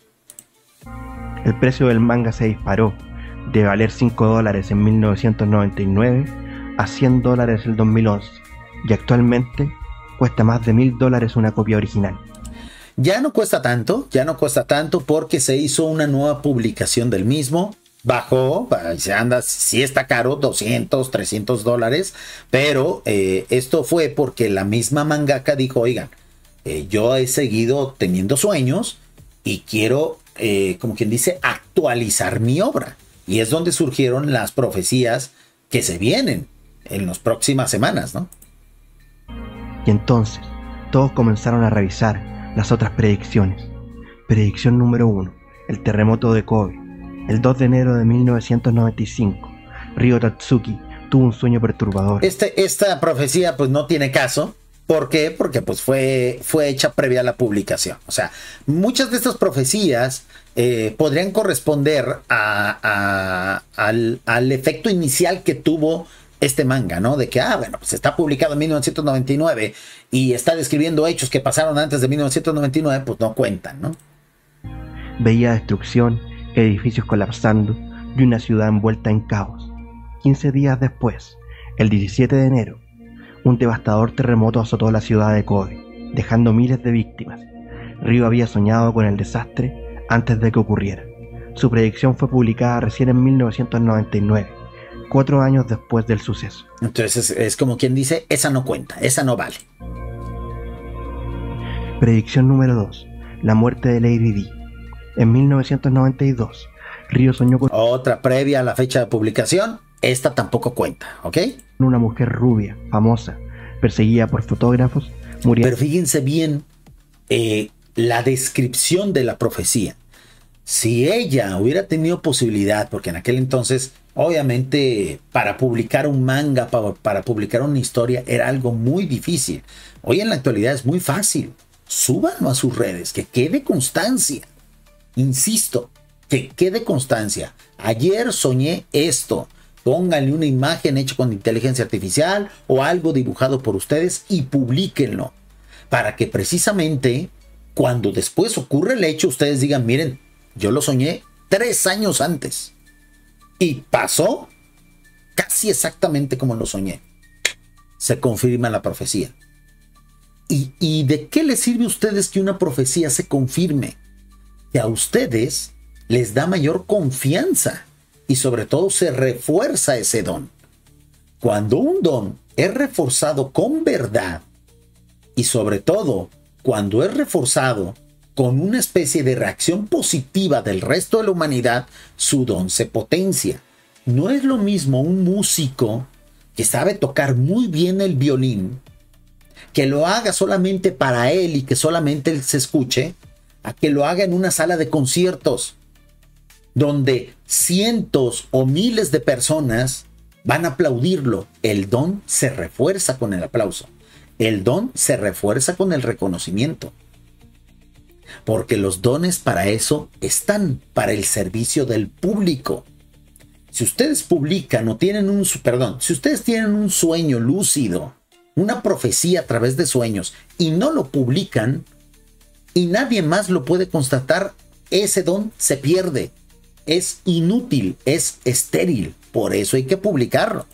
El precio del manga se disparó de valer $5 en 1999 a $100 en el 2011 y actualmente cuesta más de $1000 una copia original. Ya no cuesta tanto porque se hizo una nueva publicación del mismo. Bajó, se anda, sí está caro, $200, $300, pero esto fue porque la misma mangaka dijo, oigan, yo he seguido teniendo sueños y quiero, como quien dice, actualizar mi obra. Y es donde surgieron las profecías que se vienen en las próximas semanas, ¿no? Y entonces, todos comenzaron a revisar las otras predicciones. Predicción número 1, el terremoto de Kobe. El 2 de enero de 1995, Ryo Tatsuki tuvo un sueño perturbador. Esta profecía pues no tiene caso. ¿Por qué? Porque pues fue hecha previa a la publicación. O sea, muchas de estas profecías podrían corresponder al efecto inicial que tuvo este manga, ¿no? De que, bueno, pues está publicado en 1999 y está describiendo hechos que pasaron antes de 1999, pues no cuentan, ¿no? Veía destrucción, edificios colapsando y una ciudad envuelta en caos. 15 días después, el 17 de enero, un devastador terremoto azotó la ciudad de Kobe, dejando miles de víctimas. Ryo había soñado con el desastre antes de que ocurriera. Su predicción fue publicada recién en 1999, 4 años después del suceso. Entonces es como quien dice, esa no cuenta, esa no vale. Predicción número 2. La muerte de Lady Di. En 1992, Ryo soñó con otra previa a la fecha de publicación. Esta tampoco cuenta, ¿ok? Una mujer rubia, famosa, perseguida por fotógrafos, muriendo. Pero fíjense bien la descripción de la profecía. Si ella hubiera tenido posibilidad, porque en aquel entonces, obviamente, para publicar un manga, para publicar una historia, era algo muy difícil. Hoy en la actualidad es muy fácil. Súbanlo a sus redes, que quede constancia. Insisto, que quede constancia. Ayer soñé esto. Pónganle una imagen hecha con inteligencia artificial o algo dibujado por ustedes y publíquenlo. Para que precisamente cuando después ocurre el hecho, ustedes digan, miren, yo lo soñé 3 años antes. Y pasó casi exactamente como lo soñé. Se confirma la profecía. ¿Y de qué les sirve a ustedes que una profecía se confirme? Que a ustedes les da mayor confianza y sobre todo se refuerza ese don. Cuando un don es reforzado con verdad y sobre todo cuando es reforzado con una especie de reacción positiva del resto de la humanidad, su don se potencia. No es lo mismo un músico que sabe tocar muy bien el violín, que lo haga solamente para él y que solamente él se escuche, a que lo haga en una sala de conciertos, donde cientos o miles de personas van a aplaudirlo. El don se refuerza con el aplauso. El don se refuerza con el reconocimiento. Porque los dones para eso están, para el servicio del público. Si ustedes publican o tienen si ustedes tienen un sueño lúcido, una profecía a través de sueños y no lo publican y nadie más lo puede constatar, ese don se pierde. Es inútil, es estéril. Por eso hay que publicarlo.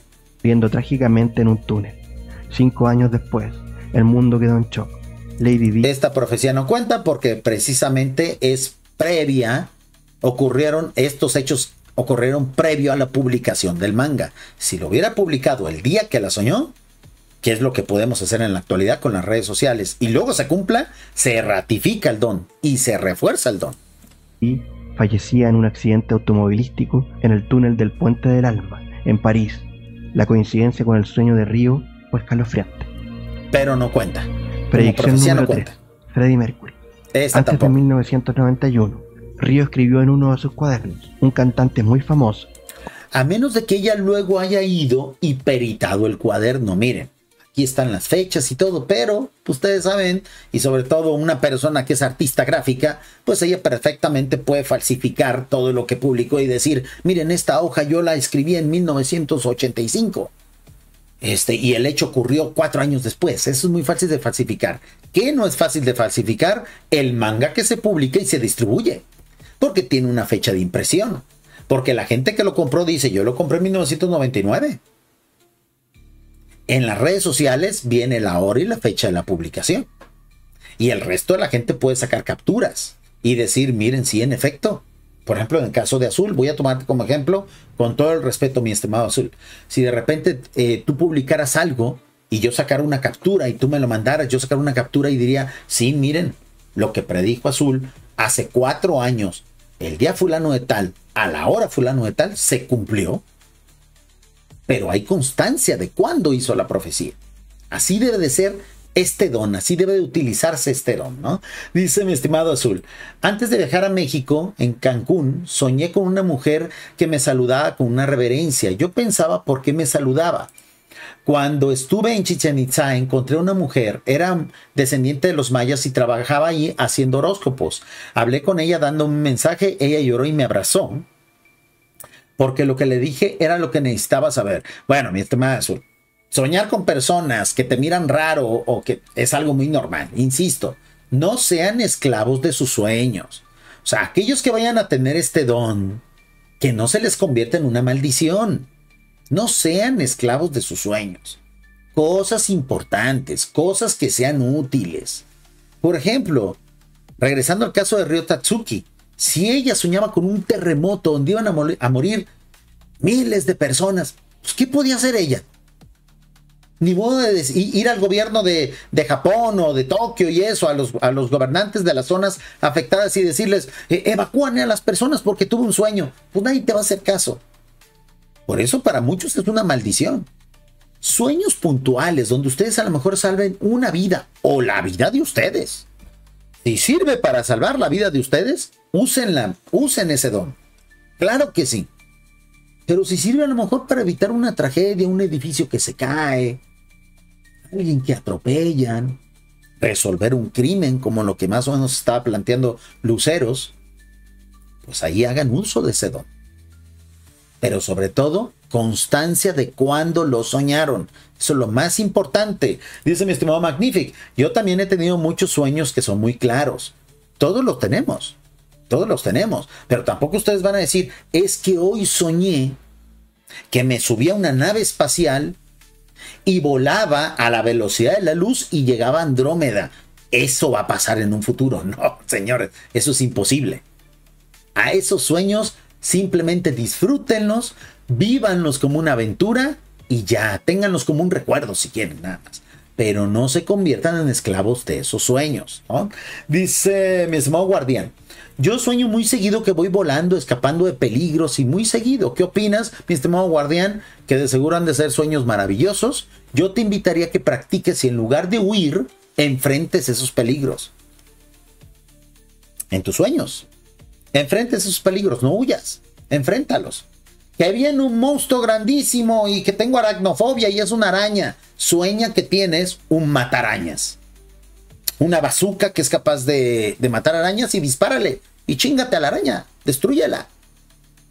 Viendo trágicamente en un túnel. 5 años después, el mundo quedó en shock. Lady Di. Esta profecía no cuenta porque precisamente es previa. Estos hechos ocurrieron previo a la publicación del manga. Si lo hubiera publicado el día que la soñó, que es lo que podemos hacer en la actualidad con las redes sociales, y luego se cumpla, se ratifica el don y se refuerza el don. Y fallecía en un accidente automovilístico en el túnel del Puente del Alma, en París. La coincidencia con el sueño de Ryo fue escalofriante. Pero no cuenta. Predicción número 3. Freddie Mercury. Antes de 1991, Ryo escribió en uno de sus cuadernos, un cantante muy famoso. A menos de que ella luego haya ido y peritado el cuaderno. Miren, aquí están las fechas y todo, pero ustedes saben, y sobre todo una persona que es artista gráfica, pues ella perfectamente puede falsificar todo lo que publicó y decir, miren, esta hoja yo la escribí en 1985. Y el hecho ocurrió 4 años después. Eso es muy fácil de falsificar. ¿Qué no es fácil de falsificar? El manga que se publica y se distribuye. Porque tiene una fecha de impresión. Porque la gente que lo compró dice, yo lo compré en 1999. En las redes sociales viene la hora y la fecha de la publicación. Y el resto de la gente puede sacar capturas y decir, miren, sí, en efecto. Por ejemplo, en el caso de Azul, voy a tomarte como ejemplo, con todo el respeto, mi estimado Azul. Si de repente tú publicaras algo y yo sacara una captura y tú me lo mandaras, yo sacara una captura y diría, sí, miren, lo que predijo Azul hace 4 años, el día fulano de tal, a la hora fulano de tal, se cumplió. Pero hay constancia de cuándo hizo la profecía. Así debe de ser este don, así debe de utilizarse este don, ¿no? Dice mi estimado Azul, antes de viajar a México, en Cancún, soñé con una mujer que me saludaba con una reverencia. Yo pensaba por qué me saludaba. Cuando estuve en Chichén Itzá, encontré una mujer, era descendiente de los mayas y trabajaba ahí haciendo horóscopos. Hablé con ella dando un mensaje, ella lloró y me abrazó, porque lo que le dije era lo que necesitaba saber. Bueno, mi estimado Azul, soñar con personas que te miran raro o que es algo muy normal. Insisto, no sean esclavos de sus sueños. O sea, aquellos que vayan a tener este don, que no se les convierta en una maldición. No sean esclavos de sus sueños. Cosas importantes, cosas que sean útiles. Por ejemplo, regresando al caso de Ryo Tatsuki, si ella soñaba con un terremoto donde iban a morir miles de personas, pues ¿qué podía hacer ella? Ni modo de ir al gobierno de Japón o de Tokio y eso, a los gobernantes de las zonas afectadas y decirles, evacúan a las personas porque tuve un sueño. Pues nadie te va a hacer caso. Por eso para muchos es una maldición. Sueños puntuales donde ustedes a lo mejor salven una vida o la vida de ustedes. Si sirve para salvar la vida de ustedes, úsenla, usen ese don. Claro que sí. Pero si sirve a lo mejor para evitar una tragedia, un edificio que se cae, alguien que atropellan, resolver un crimen como lo que más o menos estaba planteando Luceros, pues ahí hagan uso de ese don. Pero sobre todo, constancia de cuándo lo soñaron. Eso es lo más importante. Dice mi estimado Magnific, yo también he tenido muchos sueños que son muy claros. Todos los tenemos. Pero tampoco ustedes van a decir, es que hoy soñé que me subía a una nave espacial y volaba a la velocidad de la luz y llegaba a Andrómeda. Eso va a pasar en un futuro. No, señores, eso es imposible. A esos sueños simplemente disfrútenlos, vívanlos como una aventura y ya, ténganlos como un recuerdo si quieren, nada más. Pero no se conviertan en esclavos de esos sueños, ¿no? Dice mi estimado guardián, yo sueño muy seguido que voy volando, escapando de peligros y muy seguido. ¿Qué opinas, mi estimado guardián? Que de seguro han de ser sueños maravillosos. Yo te invitaría a que practiques y en lugar de huir, enfrentes esos peligros. En tus sueños. Enfrentes esos peligros, no huyas, enfréntalos. Que viene un monstruo grandísimo y que tengo aracnofobia y es una araña. Sueña que tienes un matarañas. Una bazooka que es capaz de matar arañas y dispárale. Y chíngate a la araña, destrúyela.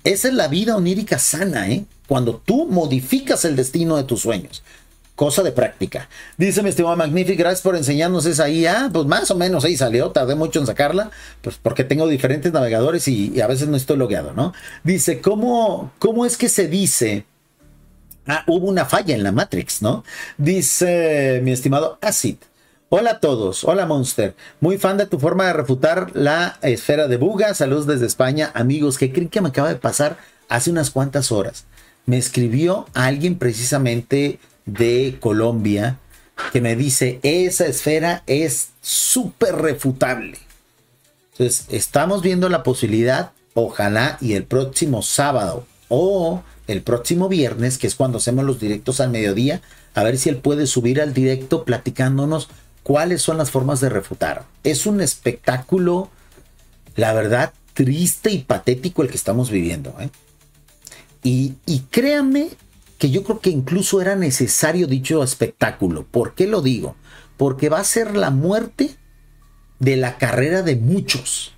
Esa es la vida onírica sana, ¿eh? Cuando tú modificas el destino de tus sueños. Cosa de práctica. Dice mi estimado Magnific, gracias por enseñarnos esa IA. Pues más o menos ahí salió, tardé mucho en sacarla, pues porque tengo diferentes navegadores y a veces no estoy logueado, ¿no? Dice, ¿cómo es que se dice? Ah, hubo una falla en la Matrix, ¿no? Dice mi estimado Acid. Hola a todos, hola Monster. Muy fan de tu forma de refutar la esfera de Buga. Saludos desde España. Amigos, ¿qué creen que me acaba de pasar hace unas cuantas horas? Me escribió alguien precisamente de Colombia que me dice, esa esfera es súper refutable. Entonces, estamos viendo la posibilidad, ojalá, y el próximo sábado o el próximo viernes, que es cuando hacemos los directos al mediodía, a ver si él puede subir al directo platicándonos cuáles son las formas de refutar. Es un espectáculo, la verdad, triste y patético el que estamos viviendo, ¿eh? Y créanme que yo creo que incluso era necesario dicho espectáculo. ¿Por qué lo digo? Porque va a ser la muerte de la carrera de muchos.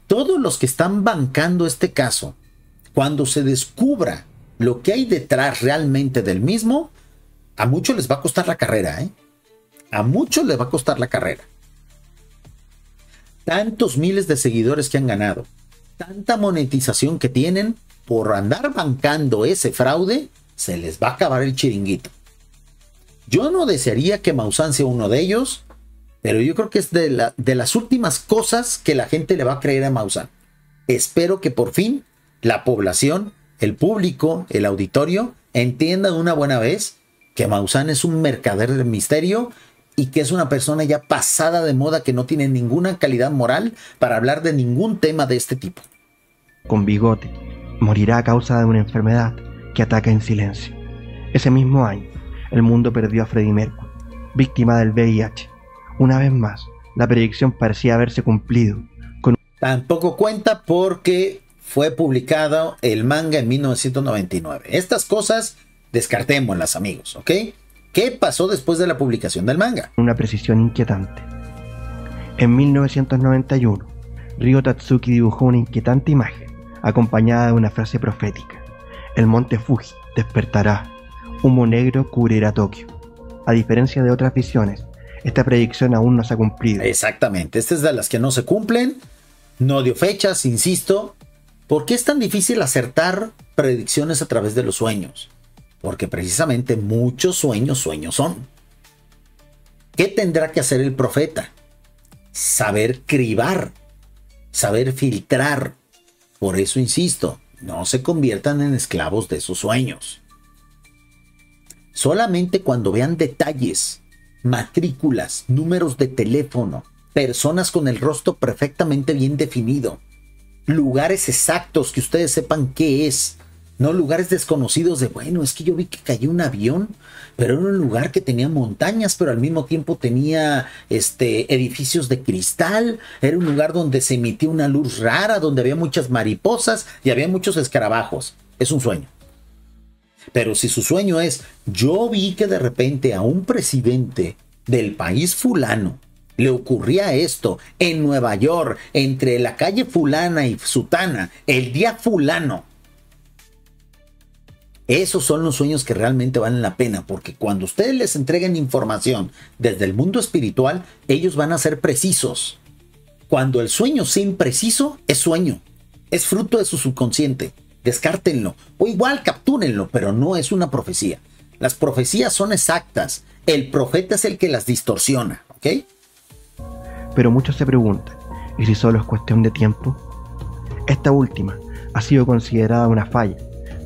Todos los que están bancando este caso, cuando se descubra lo que hay detrás realmente del mismo, a muchos les va a costar la carrera, ¿eh? A muchos les va a costar la carrera. Tantos miles de seguidores que han ganado, tanta monetización que tienen, por andar bancando ese fraude, se les va a acabar el chiringuito. Yo no desearía que Maussan sea uno de ellos, pero yo creo que es de las últimas cosas que la gente le va a creer a Maussan. Espero que por fin la población, el público, el auditorio, entienda de una buena vez que Maussan es un mercader del misterio y que es una persona ya pasada de moda que no tiene ninguna calidad moral para hablar de ningún tema de este tipo. Con bigote, morirá a causa de una enfermedad que ataca en silencio. Ese mismo año, el mundo perdió a Freddie Mercury, víctima del VIH. Una vez más, la predicción parecía haberse cumplido. Tampoco cuenta porque fue publicado el manga en 1999. Estas cosas descartémoslas, amigos, ¿ok? ¿Qué pasó después de la publicación del manga? Una precisión inquietante. En 1991, Ryo Tatsuki dibujó una inquietante imagen, acompañada de una frase profética. El monte Fuji despertará, humo negro cubrirá Tokio. A diferencia de otras visiones, esta predicción aún no se ha cumplido. Exactamente, esta es de las que no se cumplen, no dio fechas, insisto. ¿Por qué es tan difícil acertar predicciones a través de los sueños? Porque precisamente muchos sueños son. ¿Qué tendrá que hacer el profeta? Saber cribar, saber filtrar. Por eso insisto, no se conviertan en esclavos de sus sueños. Solamente cuando vean detalles, matrículas, números de teléfono, personas con el rostro perfectamente bien definido, lugares exactos que ustedes sepan qué es, no lugares desconocidos de, bueno, es que yo vi que cayó un avión, pero era un lugar que tenía montañas, pero al mismo tiempo tenía edificios de cristal, era un lugar donde se emitía una luz rara, donde había muchas mariposas y había muchos escarabajos. Es un sueño. Pero si su sueño es, yo vi que de repente a un presidente del país fulano le ocurría esto en Nueva York, entre la calle fulana y sutana, el día fulano. Esos son los sueños que realmente valen la pena, porque cuando ustedes les entreguen información desde el mundo espiritual, ellos van a ser precisos. Cuando el sueño sea impreciso, es sueño, es fruto de su subconsciente. Descártenlo, o igual captúrenlo, pero no es una profecía. Las profecías son exactas, el profeta es el que las distorsiona, ¿ok? Pero muchos se preguntan, ¿y si solo es cuestión de tiempo? Esta última ha sido considerada una falla,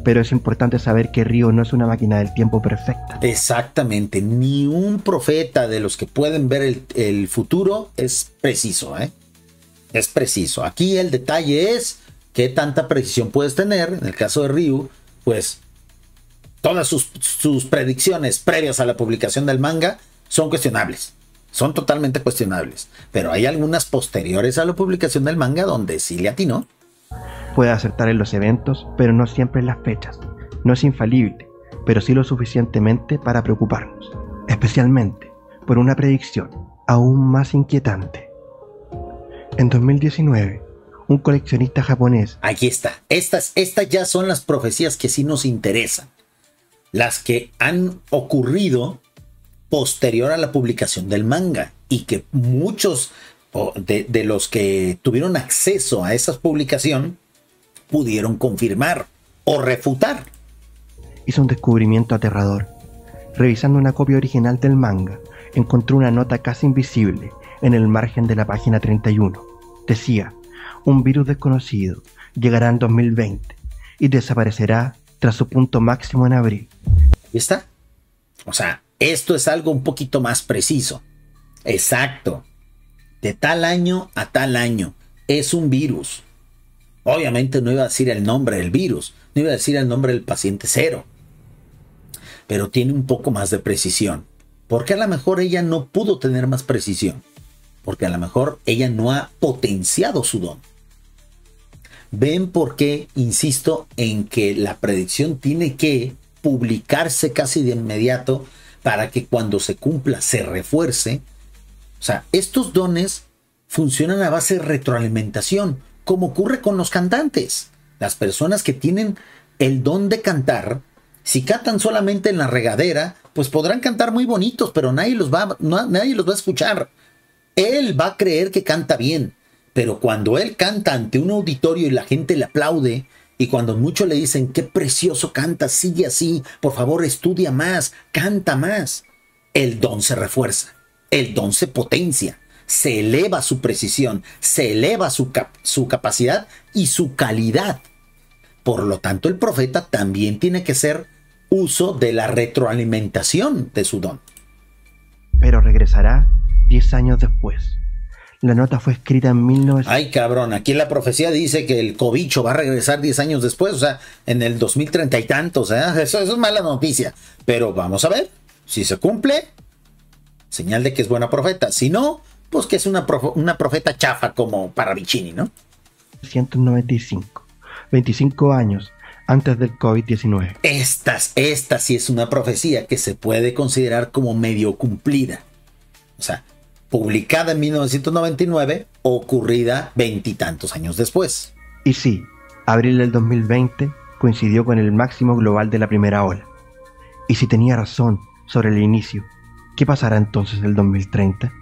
pero es importante saber que Ryo no es una máquina del tiempo perfecta. Exactamente, ni un profeta de los que pueden ver el futuro es preciso, ¿eh? Es preciso. Aquí el detalle es qué tanta precisión puedes tener. En el caso de Ryu, pues todas sus predicciones previas a la publicación del manga son cuestionables. Son totalmente cuestionables. Pero hay algunas posteriores a la publicación del manga donde sí le atinó. Puede acertar en los eventos, pero no siempre en las fechas. No es infalible, pero sí lo suficientemente para preocuparnos. Especialmente por una predicción aún más inquietante. En 2019, un coleccionista japonés... Aquí está. Estas ya son las profecías que sí nos interesan. Las que han ocurrido posterior a la publicación del manga y que muchos de los que tuvieron acceso a esa publicación pudieron confirmar o refutar. Hizo un descubrimiento aterrador. Revisando una copia original del manga, encontró una nota casi invisible en el margen de la página 31. Decía: un virus desconocido llegará en 2020 y desaparecerá tras su punto máximo en abril. ¿Y está? O sea, esto es algo un poquito más preciso. Exacto. De tal año a tal año. Es un virus. Obviamente no iba a decir el nombre del virus. No iba a decir el nombre del paciente cero. Pero tiene un poco más de precisión. Porque a lo mejor ella no pudo tener más precisión. Porque a lo mejor ella no ha potenciado su don. ¿Ven por qué insisto en que la predicción tiene que publicarse casi de inmediato para que cuando se cumpla se refuerce? O sea, estos dones funcionan a base de retroalimentación, como ocurre con los cantantes. Las personas que tienen el don de cantar, si cantan solamente en la regadera, pues podrán cantar muy bonitos, pero nadie los va a escuchar. Él va a creer que canta bien, pero cuando él canta ante un auditorio y la gente le aplaude, y cuando muchos le dicen, qué precioso canta, sigue así, por favor estudia más, canta más, el don se refuerza, el don se potencia, se eleva su precisión, se eleva su capacidad y su calidad. Por lo tanto, el profeta también tiene que hacer uso de la retroalimentación de su don. Pero regresará 10 años después. La nota fue escrita en 1900. Ay, cabrón, aquí la profecía dice que el cobicho va a regresar 10 años después, o sea, en el 2030 y tantos, ¿eh? Eso es mala noticia. Pero vamos a ver, si se cumple, señal de que es buena profeta. Si no, pues que es una profeta chafa como Parravicini, ¿no? 1995, 25 años antes del COVID-19. Esta sí es una profecía que se puede considerar como medio cumplida. O sea, publicada en 1999, ocurrida veintitantos años después. Y sí, abril del 2020 coincidió con el máximo global de la primera ola. Y si tenía razón sobre el inicio, ¿qué pasará entonces el 2030?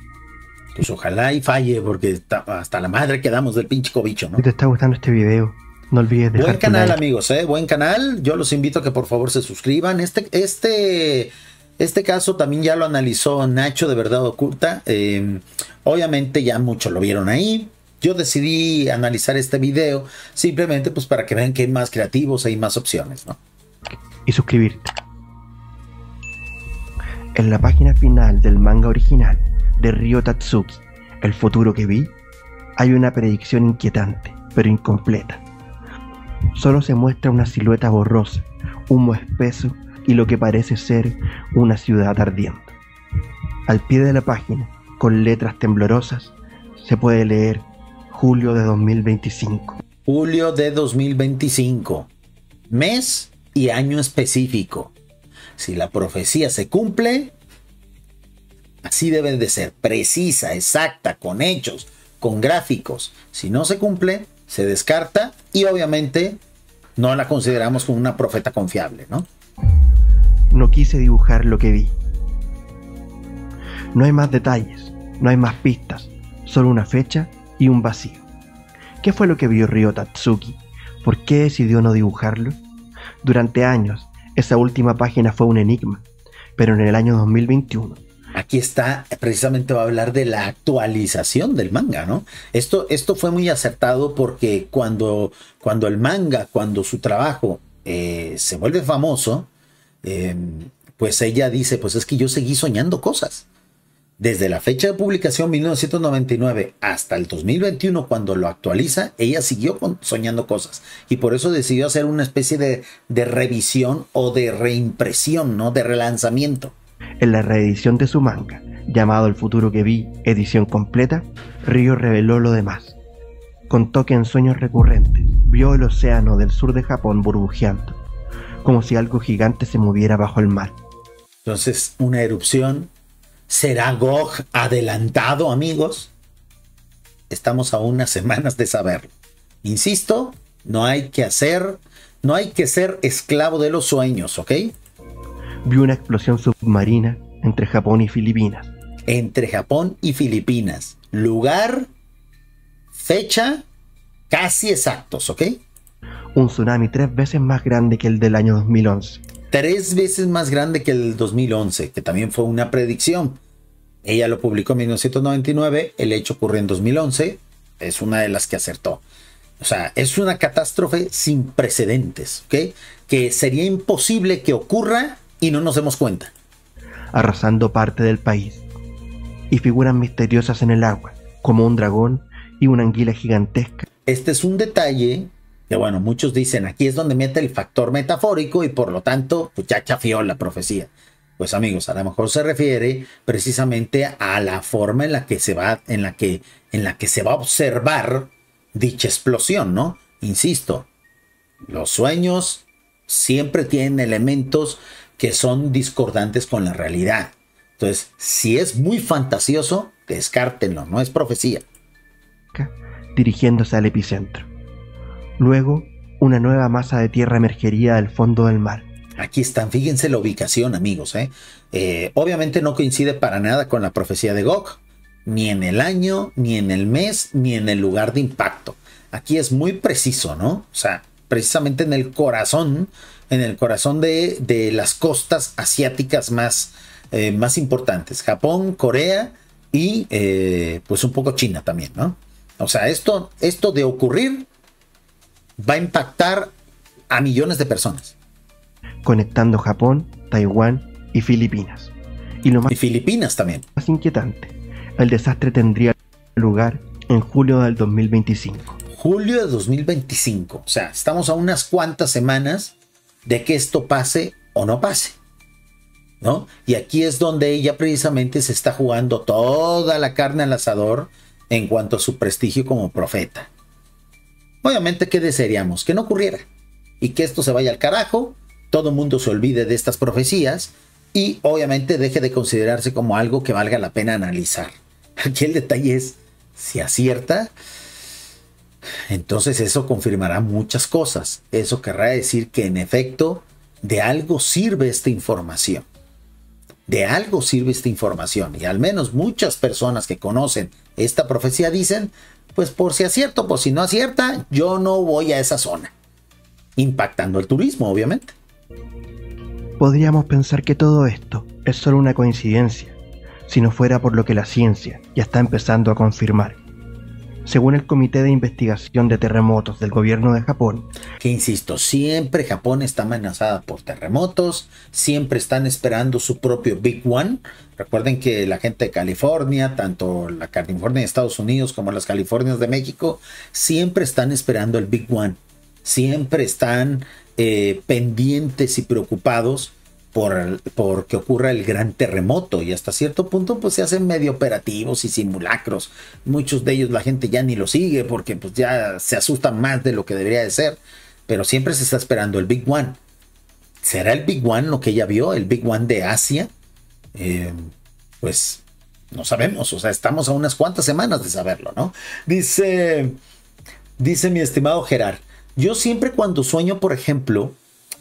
Pues ojalá y falle, porque hasta la madre quedamos del pinche cobicho, ¿no? Si te está gustando este video, no olvides dejar buen canal, like. amigos, buen canal. Yo los invito a que por favor se suscriban. Este caso también ya lo analizó Nacho de Verdad Oculta. Obviamente ya muchos lo vieron ahí. Yo decidí analizar este video simplemente pues para que vean que hay más creativos, hay más opciones, ¿no? Y suscribirte. En la página final del manga original de Ryo Tatsuki, El futuro que vi, hay una predicción inquietante, pero incompleta. Solo se muestra una silueta borrosa, humo espeso y lo que parece ser una ciudad ardiendo. Al pie de la página, con letras temblorosas, se puede leer julio de 2025. Julio de 2025. Mes y año específico. Si la profecía se cumple, así debe de ser, precisa, exacta, con hechos, con gráficos. Si no se cumple, se descarta y obviamente no la consideramos como una profeta confiable, ¿no? No quise dibujar lo que vi. No hay más detalles, no hay más pistas, solo una fecha y un vacío. ¿Qué fue lo que vio Ryo Tatsuki? ¿Por qué decidió no dibujarlo? Durante años, esa última página fue un enigma, pero en el año 2021... Aquí está, precisamente va a hablar de la actualización del manga, ¿no? Esto fue muy acertado porque cuando el manga, cuando su trabajo se vuelve famoso, pues ella dice, pues es que yo seguí soñando cosas. Desde la fecha de publicación 1999 hasta el 2021, cuando lo actualiza, ella siguió soñando cosas. Y por eso decidió hacer una especie de revisión o de reimpresión, ¿no? De relanzamiento. En la reedición de su manga, llamado El futuro que vi, edición completa, Ryo reveló lo demás. Contó que en sueños recurrentes vio el océano del sur de Japón burbujeando, como si algo gigante se moviera bajo el mar. Entonces, una erupción. ¿Será Gog adelantado, amigos? Estamos a unas semanas de saberlo. Insisto, no hay que ser esclavo de los sueños, ¿ok? Vio una explosión submarina entre Japón y Filipinas. Entre Japón y Filipinas. Lugar, fecha, casi exactos, ¿ok? Un tsunami 3 veces más grande que el del año 2011. 3 veces más grande que el 2011, que también fue una predicción. Ella lo publicó en 1999, el hecho ocurrió en 2011, es una de las que acertó. O sea, es una catástrofe sin precedentes, ¿ok? Que sería imposible que ocurra y no nos demos cuenta. Arrasando parte del país. Y figuras misteriosas en el agua, como un dragón y una anguila gigantesca. Este es un detalle que, bueno, muchos dicen, aquí es donde mete el factor metafórico y por lo tanto, pues ya chafió la profecía. Pues amigos, a lo mejor se refiere precisamente a la forma en la que se va, en la que se va a observar dicha explosión, ¿no? Insisto, los sueños siempre tienen elementos que son discordantes con la realidad. Entonces, si es muy fantasioso, descártenlo, no es profecía. Dirigiéndose al epicentro. Luego, una nueva masa de tierra emergería del fondo del mar. Aquí están, fíjense la ubicación, amigos. Obviamente no coincide para nada con la profecía de Gog, ni en el año, ni en el mes, ni en el lugar de impacto. Aquí es muy preciso, ¿no? O sea, precisamente en el corazón de las costas asiáticas más importantes. Japón, Corea y pues un poco China también, ¿no? O sea, esto de ocurrir va a impactar a millones de personas. Conectando Japón, Taiwán y Filipinas. Y Filipinas también. Más inquietante, el desastre tendría lugar en julio del 2025. Julio de 2025. O sea, estamos a unas cuantas semanas de que esto pase o no pase. ¿no? Y aquí es donde ella precisamente se está jugando toda la carne al asador en cuanto a su prestigio como profeta. Obviamente, ¿qué desearíamos? Que no ocurriera y que esto se vaya al carajo, todo el mundo se olvide de estas profecías y obviamente deje de considerarse como algo que valga la pena analizar. Aquí el detalle es, si acierta, entonces eso confirmará muchas cosas. Eso querrá decir que en efecto de algo sirve esta información. De algo sirve esta información. Y al menos muchas personas que conocen esta profecía dicen, pues por si acierta o por si no acierta, yo no voy a esa zona. Impactando el turismo, obviamente. Podríamos pensar que todo esto es solo una coincidencia, si no fuera por lo que la ciencia ya está empezando a confirmar. Según el Comité de Investigación de Terremotos del gobierno de Japón, que insisto, siempre Japón está amenazada por terremotos, siempre están esperando su propio Big One. Recuerden que la gente de California, tanto la California de Estados Unidos como las Californias de México, siempre están esperando el Big One. Siempre están pendientes y preocupados por que ocurra el gran terremoto, y hasta cierto punto pues se hacen medio operativos y simulacros. Muchos de ellos la gente ya ni lo sigue porque pues ya se asustan más de lo que debería de ser, pero siempre se está esperando el Big One. ¿Será el Big One lo que ella vio? ¿El Big One de Asia? Pues no sabemos, o sea, estamos a unas cuantas semanas de saberlo, ¿no? Dice mi estimado Gerard, yo siempre cuando sueño, por ejemplo,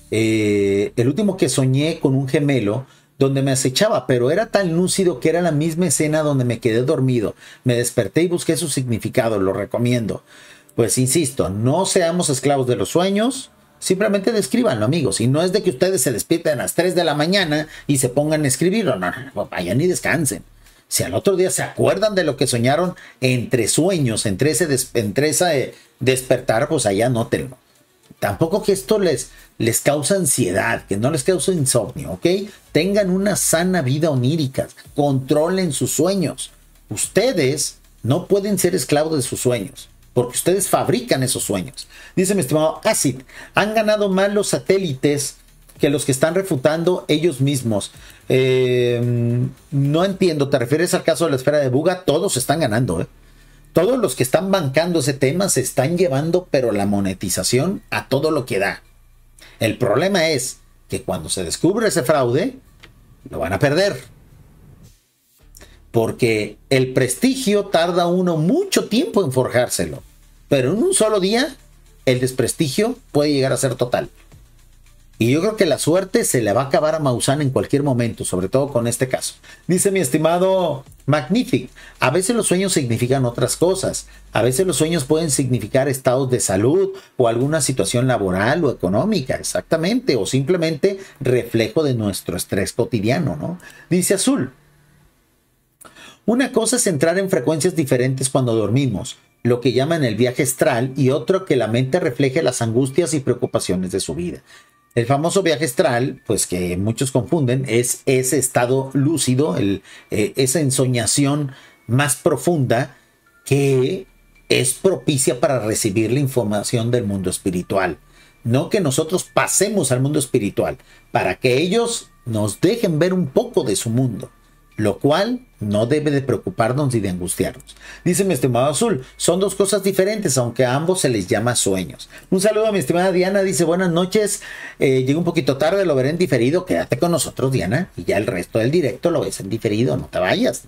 el último que soñé con un gemelo donde me acechaba, pero era tan lúcido que era la misma escena donde me quedé dormido. Me desperté y busqué su significado, lo recomiendo. Pues insisto, no seamos esclavos de los sueños, simplemente descríbanlo, amigos. Y no es de que ustedes se despierten a las 3 de la mañana y se pongan a escribirlo, no, vayan y descansen. Si al otro día se acuerdan de lo que soñaron entre sueños, entre ese despertar, pues allá anótenlo. Tampoco que esto les causa ansiedad, que no les causa insomnio, ¿ok? Tengan una sana vida onírica, controlen sus sueños. Ustedes no pueden ser esclavos de sus sueños, porque ustedes fabrican esos sueños. Dice mi estimado Acid, han ganado más los satélites que los que están refutando ellos mismos. No entiendo, ¿te refieres al caso de la esfera de Buga? Todos están ganando, ¿eh? Todos los que están bancando ese tema se están llevando, pero la monetización a todo lo que da. El problema es que cuando se descubre ese fraude, lo van a perder. Porque el prestigio tarda uno mucho tiempo en forjárselo. Pero en un solo día, el desprestigio puede llegar a ser total. Y yo creo que la suerte se le va a acabar a Maussan en cualquier momento, sobre todo con este caso. Dice mi estimado Magnific, a veces los sueños significan otras cosas. A veces los sueños pueden significar estados de salud o alguna situación laboral o económica, exactamente, o simplemente reflejo de nuestro estrés cotidiano, ¿no? Dice Azul, una cosa es entrar en frecuencias diferentes cuando dormimos, lo que llaman el viaje astral, y otro que la mente refleje las angustias y preocupaciones de su vida. El famoso viaje astral, pues que muchos confunden, es ese estado lúcido, esa ensoñación más profunda que es propicia para recibir la información del mundo espiritual. No que nosotros pasemos al mundo espiritual, para que ellos nos dejen ver un poco de su mundo, lo cual no debe de preocuparnos ni de angustiarnos. Dice mi estimado Azul, son dos cosas diferentes, aunque a ambos se les llama sueños. Un saludo a mi estimada Diana, dice buenas noches, llegué un poquito tarde, lo veré en diferido, quédate con nosotros Diana, y ya el resto del directo lo ves en diferido, no te vayas,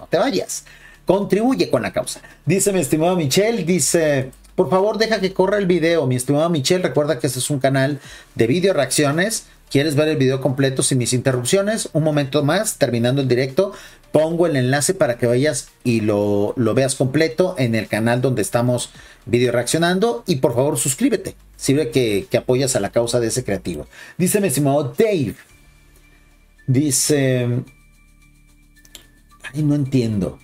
contribuye con la causa. Dice mi estimado Michelle, dice, por favor deja que corra el video, mi estimado Michelle, recuerda que este es un canal de video reacciones. ¿Quieres ver el video completo sin mis interrupciones? Un momento más, terminando el directo, pongo el enlace para que vayas y lo veas completo en el canal donde estamos video reaccionando. Y por favor, suscríbete. Sirve que apoyas a la causa de ese creativo. Dice mi estimado Dave. Dice... Ay, no entiendo.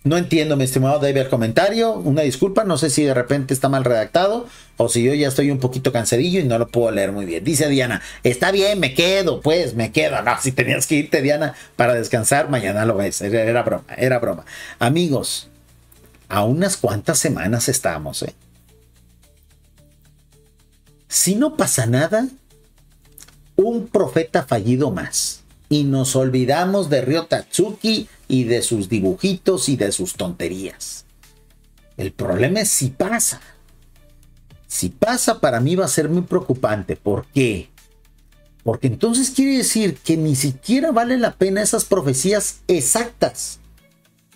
No entiendo, mi estimado Dave, el comentario. Una disculpa, no sé si de repente está mal redactado o si yo ya estoy un poquito cansadillo y no lo puedo leer muy bien. Dice Diana, está bien, me quedo. No, si tenías que irte, Diana, para descansar, mañana lo ves. Era broma. Amigos, a unas cuantas semanas estamos, Si no pasa nada, un profeta fallido más. Y nos olvidamos de Ryo Tatsuki y de sus dibujitos y de sus tonterías. El problema es si pasa. Si pasa, para mí va a ser muy preocupante. ¿Por qué? Porque entonces quiere decir que ni siquiera vale la pena esas profecías exactas.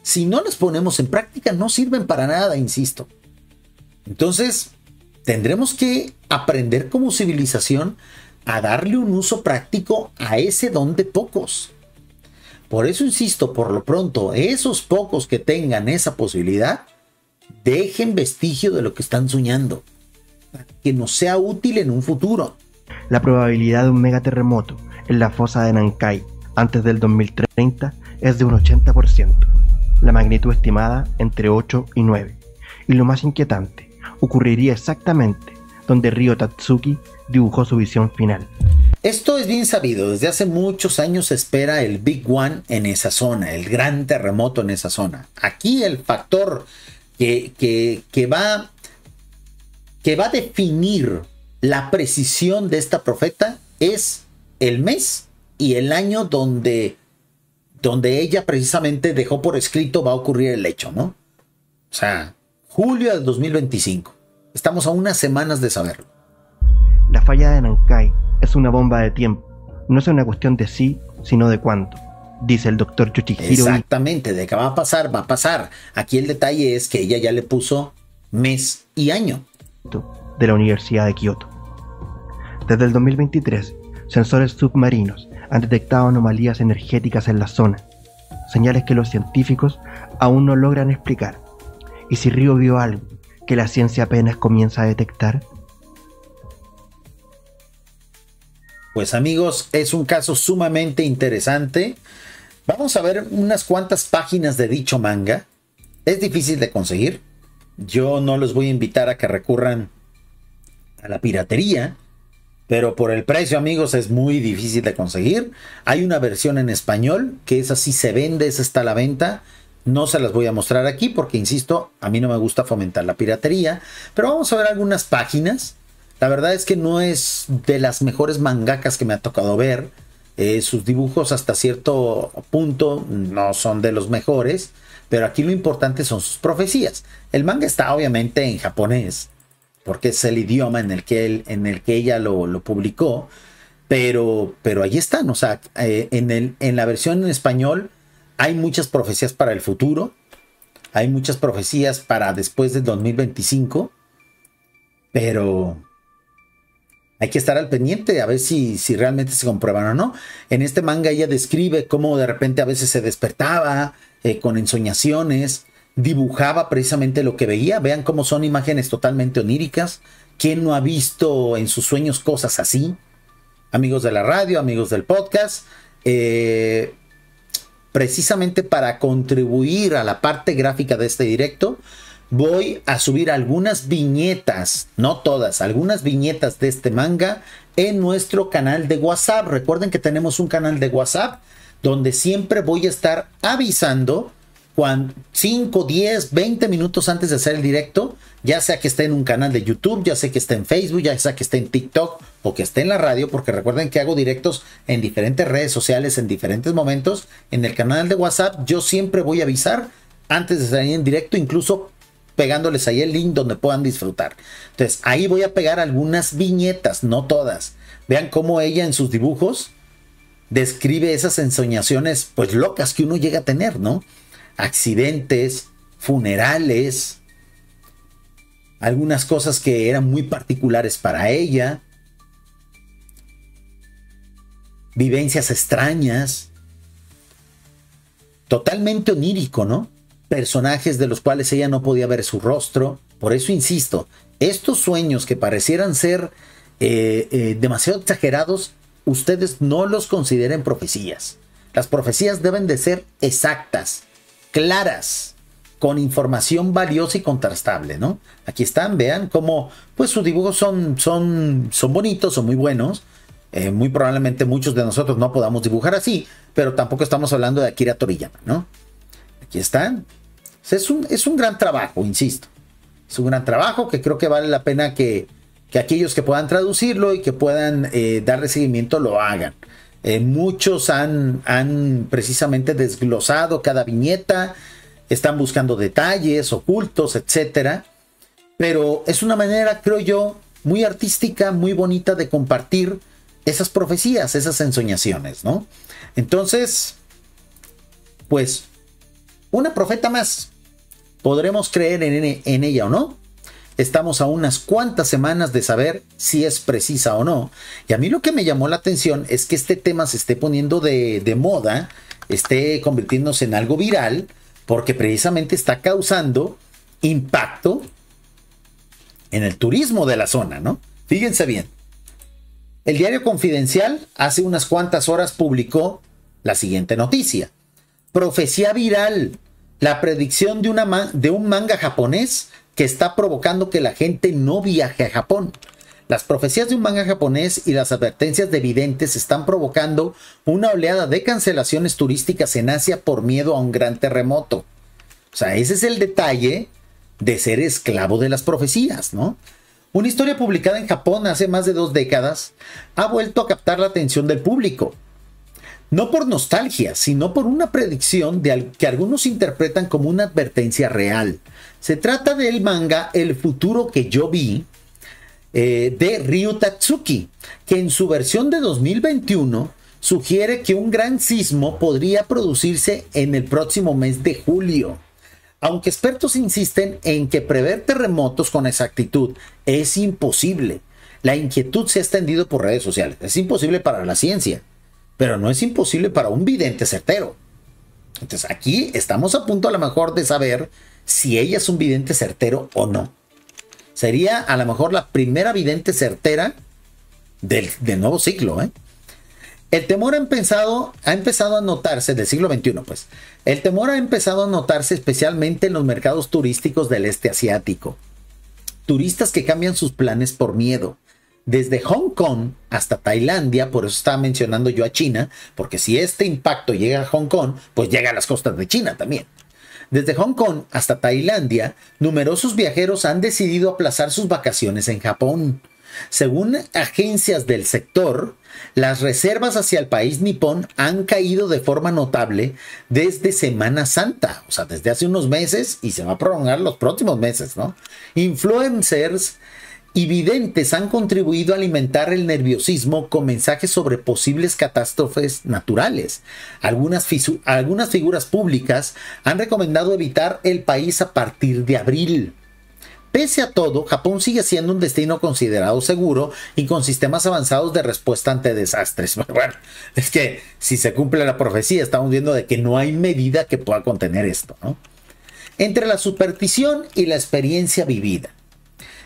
Si no las ponemos en práctica, no sirven para nada, insisto. Entonces, tendremos que aprender como civilización a darle un uso práctico a ese don de pocos. Por eso insisto, por lo pronto, esos pocos que tengan esa posibilidad, dejen vestigio de lo que están soñando, para que nos sea útil en un futuro. La probabilidad de un megaterremoto en la fosa de Nankai antes del 2030 es de un 80%, la magnitud estimada entre 8 y 9. Y lo más inquietante, ocurriría exactamente donde Ryo Tatsuki dibujó su visión final. Esto es bien sabido, desde hace muchos años se espera el Big One en esa zona, el gran terremoto en esa zona. Aquí el factor que va a definir la precisión de esta profeta es el mes y el año donde ella precisamente dejó por escrito va a ocurrir el hecho, ¿no? O sea, julio del 2025. Estamos a unas semanas de saberlo. La falla de Nankai es una bomba de tiempo. No es una cuestión de sí, sino de cuánto, dice el doctor Yoshihiro. Exactamente, de que va a pasar, va a pasar. Aquí el detalle es que ella ya le puso mes y año. De la Universidad de Kioto. Desde el 2023, sensores submarinos han detectado anomalías energéticas en la zona, señales que los científicos aún no logran explicar. ¿Y si Ryo vio algo que la ciencia apenas comienza a detectar? Pues amigos, es un caso sumamente interesante. Vamos a ver unas cuantas páginas de dicho manga. Es difícil de conseguir. Yo no los voy a invitar a que recurran a la piratería, pero por el precio, amigos, es muy difícil de conseguir. Hay una versión en español, que esa sí se vende, esa está a la venta. No se las voy a mostrar aquí porque, insisto, a mí no me gusta fomentar la piratería. Pero vamos a ver algunas páginas. La verdad es que no es de las mejores mangakas que me ha tocado ver. Sus dibujos hasta cierto punto no son de los mejores. Pero aquí lo importante son sus profecías. El manga está obviamente en japonés, porque es el idioma en el que ella lo publicó. Pero ahí están. O sea, en la versión en español hay muchas profecías para el futuro. Hay muchas profecías para después del 2025. Pero hay que estar al pendiente a ver si realmente se comprueban o no. En este manga ella describe cómo de repente a veces se despertaba con ensoñaciones, dibujaba precisamente lo que veía. Vean cómo son imágenes totalmente oníricas. ¿Quién no ha visto en sus sueños cosas así? Amigos de la radio, amigos del podcast. Precisamente para contribuir a la parte gráfica de este directo, voy a subir algunas viñetas, no todas, algunas viñetas de este manga en nuestro canal de WhatsApp. Recuerden que tenemos un canal de WhatsApp donde siempre voy a estar avisando 5, 10, 20 minutos antes de hacer el directo, ya sea que esté en un canal de YouTube, ya sea que esté en Facebook, ya sea que esté en TikTok o que esté en la radio, porque recuerden que hago directos en diferentes redes sociales en diferentes momentos. En el canal de WhatsApp yo siempre voy a avisar antes de salir en directo, incluso pegándoles ahí el link donde puedan disfrutar. Entonces ahí voy a pegar algunas viñetas, no todas. Vean cómo ella en sus dibujos describe esas ensoñaciones pues locas que uno llega a tener, ¿no? Accidentes, funerales, algunas cosas que eran muy particulares para ella, vivencias extrañas, totalmente onírico, ¿no? Personajes de los cuales ella no podía ver su rostro. Por eso insisto, estos sueños que parecieran ser demasiado exagerados, ustedes no los consideren profecías. Las profecías deben de ser exactas, claras, con información valiosa y contrastable, ¿no? Aquí están, vean cómo pues sus dibujos son bonitos, son muy buenos. Muy probablemente muchos de nosotros no podamos dibujar así, pero tampoco estamos hablando de Akira Toriyama, ¿no? Aquí están. Es un gran trabajo, insisto. Es un gran trabajo que creo que vale la pena que que aquellos que puedan traducirlo y que puedan darle seguimiento lo hagan. Muchos han precisamente desglosado cada viñeta, están buscando detalles ocultos, etcétera. Pero es una manera, creo yo, muy artística, muy bonita de compartir esas profecías, esas ensoñaciones, ¿no? Entonces, pues, una profeta más. ¿Podremos creer en ella o no? Estamos a unas cuantas semanas de saber si es precisa o no. Y a mí lo que me llamó la atención es que este tema se esté poniendo de moda, esté convirtiéndose en algo viral, porque precisamente está causando impacto en el turismo de la zona, ¿no? Fíjense bien. El diario Confidencial hace unas cuantas horas publicó la siguiente noticia. Profecía viral. La predicción de un manga japonés que está provocando que la gente no viaje a Japón. Las profecías de un manga japonés y las advertencias de videntes están provocando una oleada de cancelaciones turísticas en Asia por miedo a un gran terremoto. O sea, ese es el detalle de ser esclavo de las profecías, ¿no? Una historia publicada en Japón hace más de 2 décadas ha vuelto a captar la atención del público. No por nostalgia, sino por una predicción que algunos interpretan como una advertencia real. Se trata del manga El futuro que yo vi, de Ryu Tatsuki, que en su versión de 2021 sugiere que un gran sismo podría producirse en el próximo mes de julio. Aunque expertos insisten en que prever terremotos con exactitud es imposible, la inquietud se ha extendido por redes sociales. Es imposible para la ciencia, pero no es imposible para un vidente certero. Entonces aquí estamos a punto a lo mejor de saber si ella es un vidente certero o no. Sería a lo mejor la primera vidente certera del nuevo ciclo, ¿eh? El temor ha empezado a notarse del siglo XXI, pues. El temor ha empezado a notarse especialmente en los mercados turísticos del este asiático. Turistas que cambian sus planes por miedo. Desde Hong Kong hasta Tailandia, por eso estaba mencionando yo a China, porque si este impacto llega a Hong Kong, pues llega a las costas de China también. Desde Hong Kong hasta Tailandia, numerosos viajeros han decidido aplazar sus vacaciones en Japón. Según agencias del sector, las reservas hacia el país nipón han caído de forma notable desde Semana Santa, o sea, desde hace unos meses y se va a prolongar los próximos meses, ¿no? Influencers y videntes han contribuido a alimentar el nerviosismo con mensajes sobre posibles catástrofes naturales. Algunas figuras públicas han recomendado evitar el país a partir de abril. Pese a todo, Japón sigue siendo un destino considerado seguro y con sistemas avanzados de respuesta ante desastres. Bueno, es que si se cumple la profecía, estamos viendo de que no hay medida que pueda contener esto, ¿no? Entre la superstición y la experiencia vivida.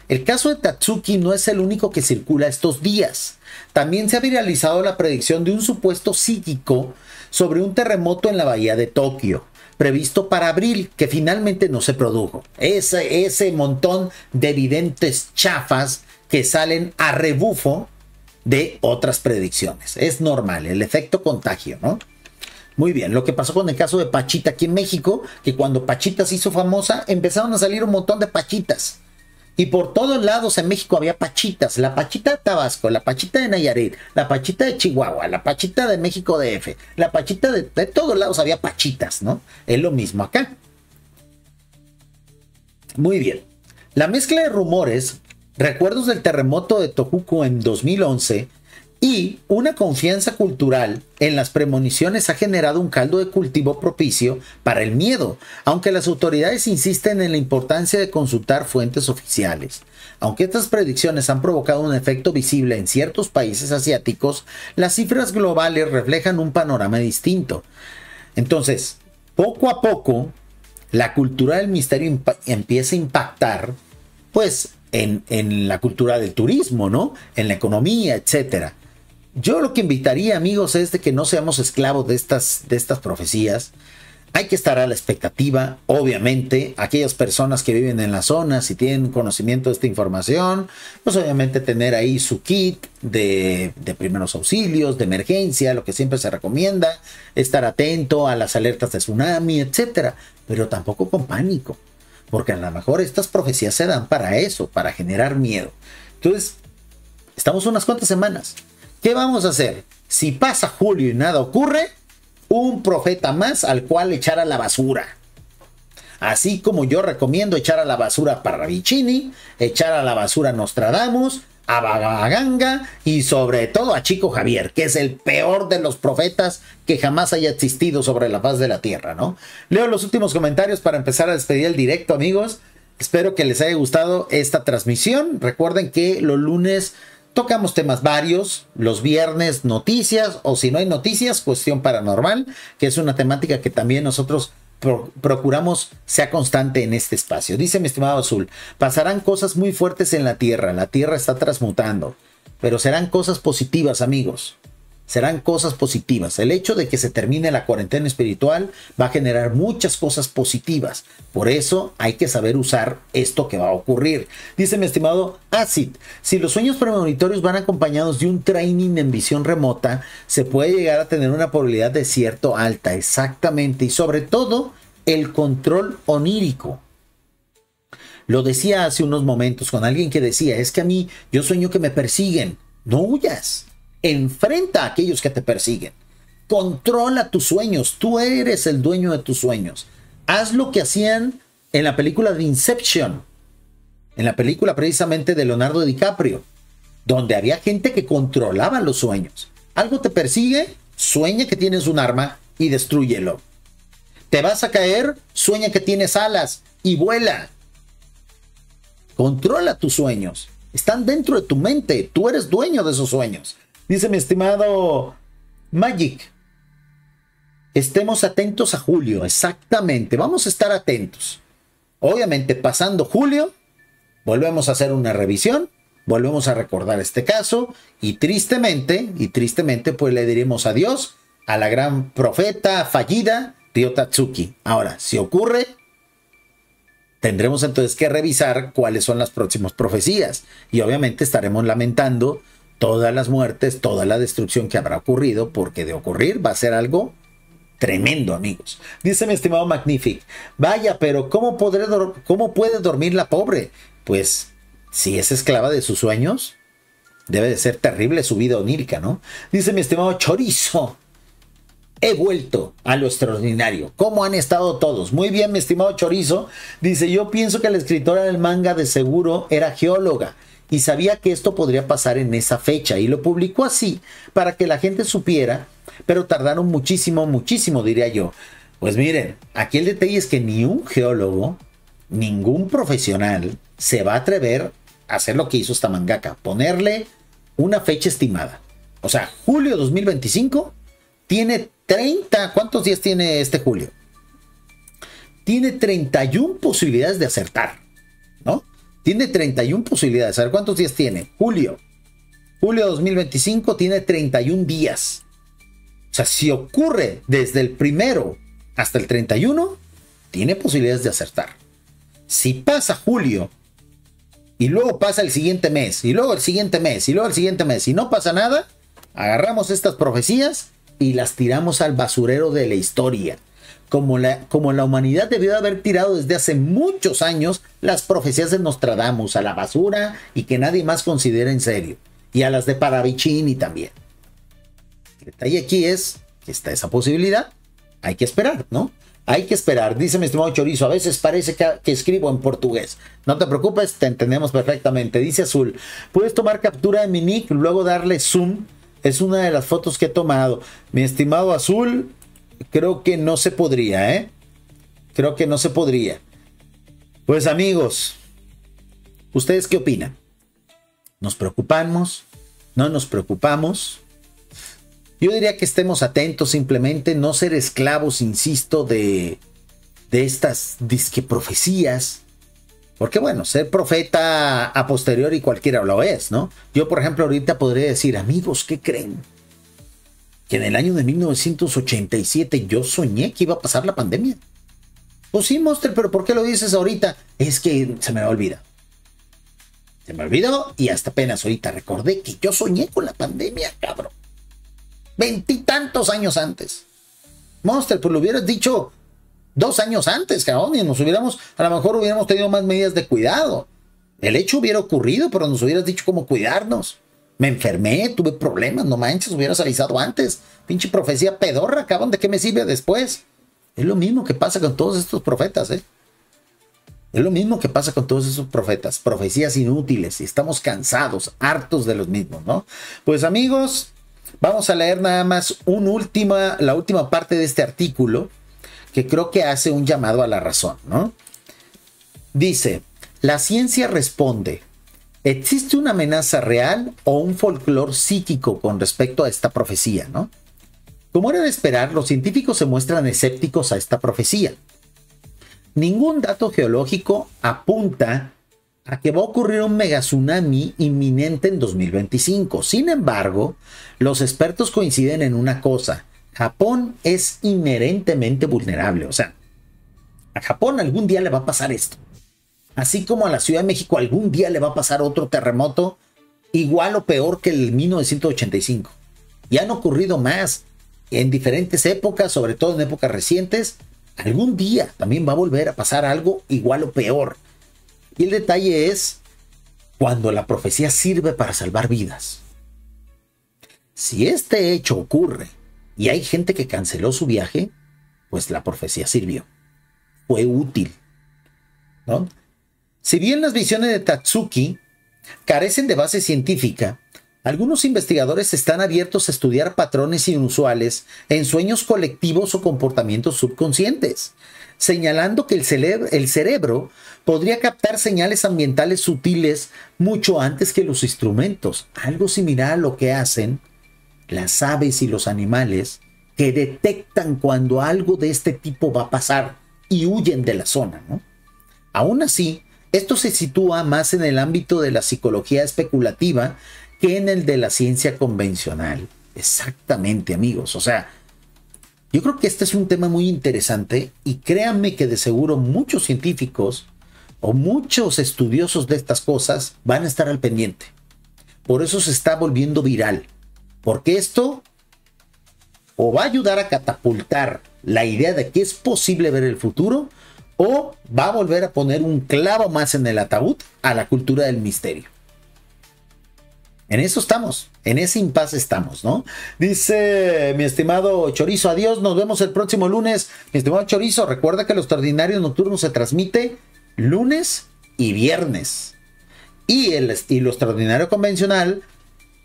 El caso de Tatsuki no es el único que circula estos días. También se ha viralizado la predicción de un supuesto psíquico sobre un terremoto en la bahía de Tokio, previsto para abril, que finalmente no se produjo. Ese montón de videntes chafas que salen a rebufo de otras predicciones. Es normal, el efecto contagio, ¿no? Muy bien, lo que pasó con el caso de Pachita aquí en México, que cuando Pachita se hizo famosa, empezaron a salir un montón de pachitas. Y por todos lados en México había pachitas. La pachita de Tabasco, la pachita de Nayarit, la pachita de Chihuahua, la pachita de México DF, la pachita de todos lados había pachitas, ¿no? Es lo mismo acá. Muy bien. La mezcla de rumores, recuerdos del terremoto de Tohoku en 2011 y una confianza cultural en las premoniciones ha generado un caldo de cultivo propicio para el miedo, aunque las autoridades insisten en la importancia de consultar fuentes oficiales. Aunque estas predicciones han provocado un efecto visible en ciertos países asiáticos, las cifras globales reflejan un panorama distinto. Entonces, poco a poco, la cultura del misterio empieza a impactar, pues, en la cultura del turismo, ¿no? En la economía, etcétera. Yo lo que invitaría, amigos, es de que no seamos esclavos de estas profecías. Hay que estar a la expectativa, obviamente. Aquellas personas que viven en las zonas y tienen conocimiento de esta información, pues obviamente tener ahí su kit de primeros auxilios, de emergencia, lo que siempre se recomienda, estar atento a las alertas de tsunami, etcétera. Pero tampoco con pánico, porque a lo mejor estas profecías se dan para eso, para generar miedo. Entonces, estamos unas cuantas semanas. ¿Qué vamos a hacer? Si pasa julio y nada ocurre, un profeta más al cual echar a la basura. Así como yo recomiendo echar a la basura a Parravicini, echar a la basura a Nostradamus, a Bagaganga y sobre todo a Chico Javier, que es el peor de los profetas que jamás haya existido sobre la faz de la tierra, ¿no? Leo los últimos comentarios para empezar a despedir el directo, amigos. Espero que les haya gustado esta transmisión. Recuerden que los lunes tocamos temas varios, los viernes noticias, o si no hay noticias, cuestión paranormal, que es una temática que también nosotros procuramos sea constante en este espacio. Dice mi estimado Azul, pasarán cosas muy fuertes en la tierra está transmutando, pero serán cosas positivas, amigos. Serán cosas positivas. El hecho de que se termine la cuarentena espiritual va a generar muchas cosas positivas. Por eso hay que saber usar esto que va a ocurrir. Dice mi estimado Acid, si los sueños premonitorios van acompañados de un training en visión remota, se puede llegar a tener una probabilidad de cierto alta. Exactamente. Y sobre todo, el control onírico. Lo decía hace unos momentos con alguien que decía, es que a mí, yo sueño que me persiguen. No huyas. Enfrenta a aquellos que te persiguen. Controla tus sueños. Tú eres el dueño de tus sueños. Haz lo que hacían en la película de Inception. En la película precisamente de Leonardo DiCaprio. Donde había gente que controlaba los sueños. Algo te persigue, sueña que tienes un arma y destrúyelo. Te vas a caer, sueña que tienes alas y vuela. Controla tus sueños. Están dentro de tu mente. Tú eres dueño de esos sueños. Dice mi estimado Magic, estemos atentos a julio. Exactamente, vamos a estar atentos. Obviamente, pasando julio, volvemos a hacer una revisión, volvemos a recordar este caso y tristemente, pues le diremos adiós a la gran profeta fallida Ryo Tatsuki. Ahora, si ocurre, tendremos entonces que revisar cuáles son las próximas profecías y obviamente estaremos lamentando todas las muertes, toda la destrucción que habrá ocurrido, porque de ocurrir va a ser algo tremendo, amigos. Dice mi estimado Magnific, vaya, pero ¿cómo puede dormir la pobre? Pues, si es esclava de sus sueños, debe de ser terrible su vida onírica, ¿no? Dice mi estimado Chorizo, he vuelto a lo extraordinario. ¿Cómo han estado todos? Muy bien, mi estimado Chorizo. Dice, yo pienso que la escritora del manga de seguro era geóloga y sabía que esto podría pasar en esa fecha y lo publicó así para que la gente supiera, pero tardaron muchísimo, diría yo. Pues miren, aquí el detalle es que ni un geólogo, ningún profesional se va a atrever a hacer lo que hizo esta mangaka, ponerle una fecha estimada. O sea, julio 2025 tiene 30, ¿cuántos días tiene este julio? Tiene 31 posibilidades de acertar, ¿no? Tiene 31 posibilidades. A ver, ¿cuántos días tiene? Julio 2025 tiene 31 días. O sea, si ocurre desde el 1 hasta el 31, tiene posibilidades de acertar. Si pasa julio y luego pasa el siguiente mes, y luego el siguiente mes, y luego el siguiente mes, y no pasa nada, agarramos estas profecías y las tiramos al basurero de la historia. Como la humanidad debió de haber tirado desde hace muchos años las profecías de Nostradamus a la basura y que nadie más considera en serio. Y a las de Parravicini también. El detalle aquí es que está esa posibilidad. Hay que esperar, ¿no? Hay que esperar. Dice mi estimado Chorizo, a veces parece que escribo en portugués. No te preocupes, te entendemos perfectamente. Dice Azul, puedes tomar captura de mi nick, luego darle zoom. Es una de las fotos que he tomado. Mi estimado Azul, creo que no se podría, ¿eh? Creo que no se podría. Pues amigos, ¿ustedes qué opinan? ¿Nos preocupamos? ¿No nos preocupamos? Yo diría que estemos atentos, simplemente no ser esclavos, insisto, de estas disque profecías. Porque bueno, ser profeta a posteriori cualquiera lo es, ¿no? Yo, por ejemplo, ahorita podría decir, amigos, ¿qué creen? Que en el año de 1987 yo soñé que iba a pasar la pandemia. Pues sí, Monster, pero ¿por qué lo dices ahorita? Es que se me olvida. Se me olvidó y hasta apenas ahorita recordé que yo soñé con la pandemia, cabrón. 20 y tantos años antes. Monster, pues lo hubieras dicho 2 años antes, cabrón, y a lo mejor hubiéramos tenido más medidas de cuidado. El hecho hubiera ocurrido, pero nos hubieras dicho cómo cuidarnos. Me enfermé, tuve problemas, no manches, hubieras avisado antes. Pinche profecía pedorra, cabrón, ¿de qué me sirve después? Es lo mismo que pasa con todos estos profetas, ¿eh? Es lo mismo que pasa con todos esos profetas, profecías inútiles, y estamos cansados, hartos de los mismos, ¿no? Pues amigos, vamos a leer nada más la última parte de este artículo, que creo que hace un llamado a la razón, ¿no? Dice, la ciencia responde, ¿existe una amenaza real o un folclore psíquico con respecto a esta profecía, ¿no? Como era de esperar, los científicos se muestran escépticos a esta profecía. Ningún dato geológico apunta a que va a ocurrir un megatsunami inminente en 2025. Sin embargo, los expertos coinciden en una cosa. Japón es inherentemente vulnerable. O sea, a Japón algún día le va a pasar esto. Así como a la Ciudad de México algún día le va a pasar otro terremoto igual o peor que el 1985. Y han ocurrido más en diferentes épocas, sobre todo en épocas recientes. Algún día también va a volver a pasar algo igual o peor. Y el detalle es cuando la profecía sirve para salvar vidas. Si este hecho ocurre y hay gente que canceló su viaje, pues la profecía sirvió. Fue útil, ¿no? Si bien las visiones de Tatsuki carecen de base científica, algunos investigadores están abiertos a estudiar patrones inusuales en sueños colectivos o comportamientos subconscientes, señalando que el cerebro podría captar señales ambientales sutiles mucho antes que los instrumentos, algo similar a lo que hacen las aves y los animales que detectan cuando algo de este tipo va a pasar y huyen de la zona, ¿no? Aún así, esto se sitúa más en el ámbito de la psicología especulativa que en el de la ciencia convencional. Exactamente, amigos. O sea, yo creo que este es un tema muy interesante y créanme que de seguro muchos científicos o muchos estudiosos de estas cosas van a estar al pendiente. Por eso se está volviendo viral. Porque esto o va a ayudar a catapultar la idea de que es posible ver el futuro o va a volver a poner un clavo más en el ataúd a la cultura del misterio. En eso estamos, en ese impasse estamos, ¿no? Dice mi estimado Chorizo, adiós, nos vemos el próximo lunes. Mi estimado Chorizo, recuerda que el extraordinario nocturno se transmite lunes y viernes. Y lo extraordinario convencional,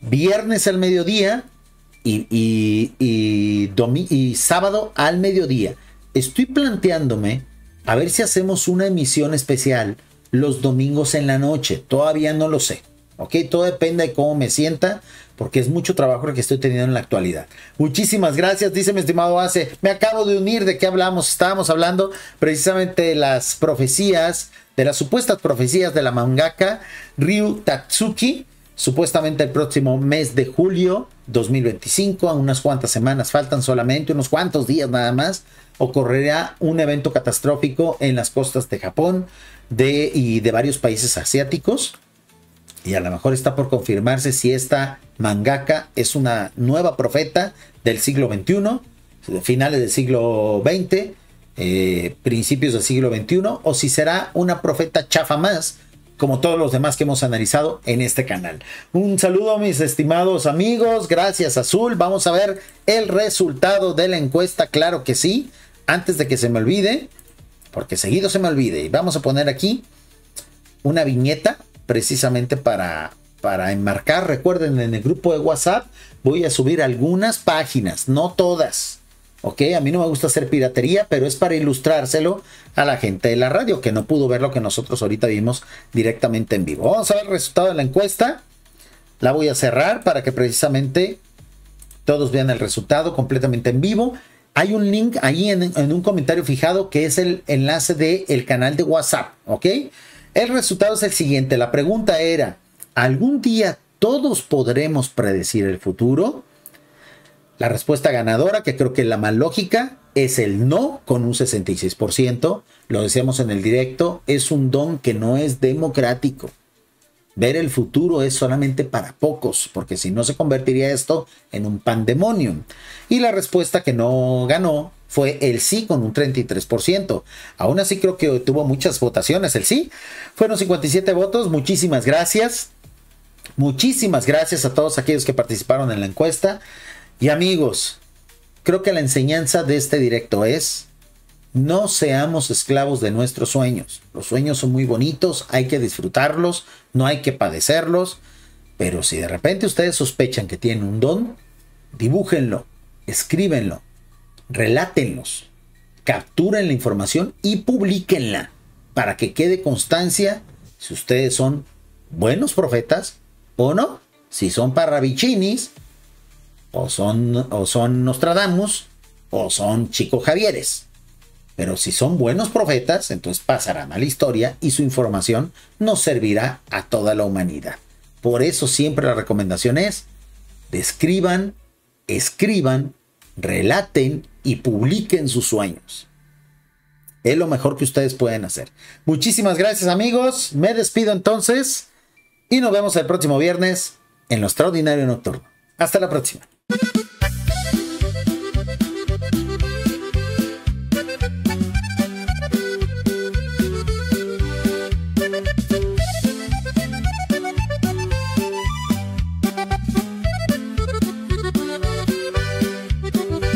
viernes al mediodía y sábado al mediodía. Estoy planteándome a ver si hacemos una emisión especial los domingos en la noche. Todavía no lo sé. Ok, todo depende de cómo me sienta, porque es mucho trabajo que estoy teniendo en la actualidad. Muchísimas gracias, dice mi estimado Ace. Me acabo de unir. ¿De qué hablamos? Estábamos hablando precisamente de las profecías, de las supuestas profecías de la mangaka Ryu Tatsuki. Supuestamente el próximo mes de julio 2025, a unas cuantas semanas faltan solamente, unos cuantos días nada más, ocurrirá un evento catastrófico en las costas de Japón y de varios países asiáticos. Y a lo mejor está por confirmarse si esta mangaka es una nueva profeta del siglo XXI, finales del siglo XX, principios del siglo XXI, o si será una profeta chafa más, como todos los demás que hemos analizado en este canal. Un saludo a mis estimados amigos, gracias Azul. Vamos a ver el resultado de la encuesta, claro que sí, antes de que se me olvide, porque seguido se me olvide. Y vamos a poner aquí una viñeta precisamente para enmarcar. Recuerden, en el grupo de WhatsApp voy a subir algunas páginas, no todas. Ok, a mí no me gusta hacer piratería, pero es para ilustrárselo a la gente de la radio que no pudo ver lo que nosotros ahorita vimos directamente en vivo. Vamos a ver el resultado de la encuesta. La voy a cerrar para que precisamente todos vean el resultado completamente en vivo. Hay un link ahí en un comentario fijado que es el enlace del canal de WhatsApp. Ok, el resultado es el siguiente. La pregunta era, ¿algún día todos podremos predecir el futuro? La respuesta ganadora, que creo que es la más lógica, es el no, con un 66%. Lo decíamos en el directo, es un don que no es democrático. Ver el futuro es solamente para pocos, porque si no se convertiría esto en un pandemonium. Y la respuesta que no ganó fue el sí con un 33%. Aún así creo que tuvo muchas votaciones el sí. Fueron 57 votos. Muchísimas gracias. Muchísimas gracias a todos aquellos que participaron en la encuesta. Y amigos, creo que la enseñanza de este directo es: no seamos esclavos de nuestros sueños. Los sueños son muy bonitos, hay que disfrutarlos, no hay que padecerlos. Pero si de repente ustedes sospechan que tienen un don, dibújenlo, escríbenlo, relátenlos, capturen la información y publíquenla para que quede constancia si ustedes son buenos profetas o no, si son parrabichinis o son Nostradamus o son Chico Javieres. Pero si son buenos profetas, entonces pasarán a la historia y su información nos servirá a toda la humanidad. Por eso siempre la recomendación es: describan, escriban, relaten y publiquen sus sueños. Es lo mejor que ustedes pueden hacer. Muchísimas gracias, amigos. Me despido entonces y nos vemos el próximo viernes en Lo Extraordinario Nocturno. Hasta la próxima.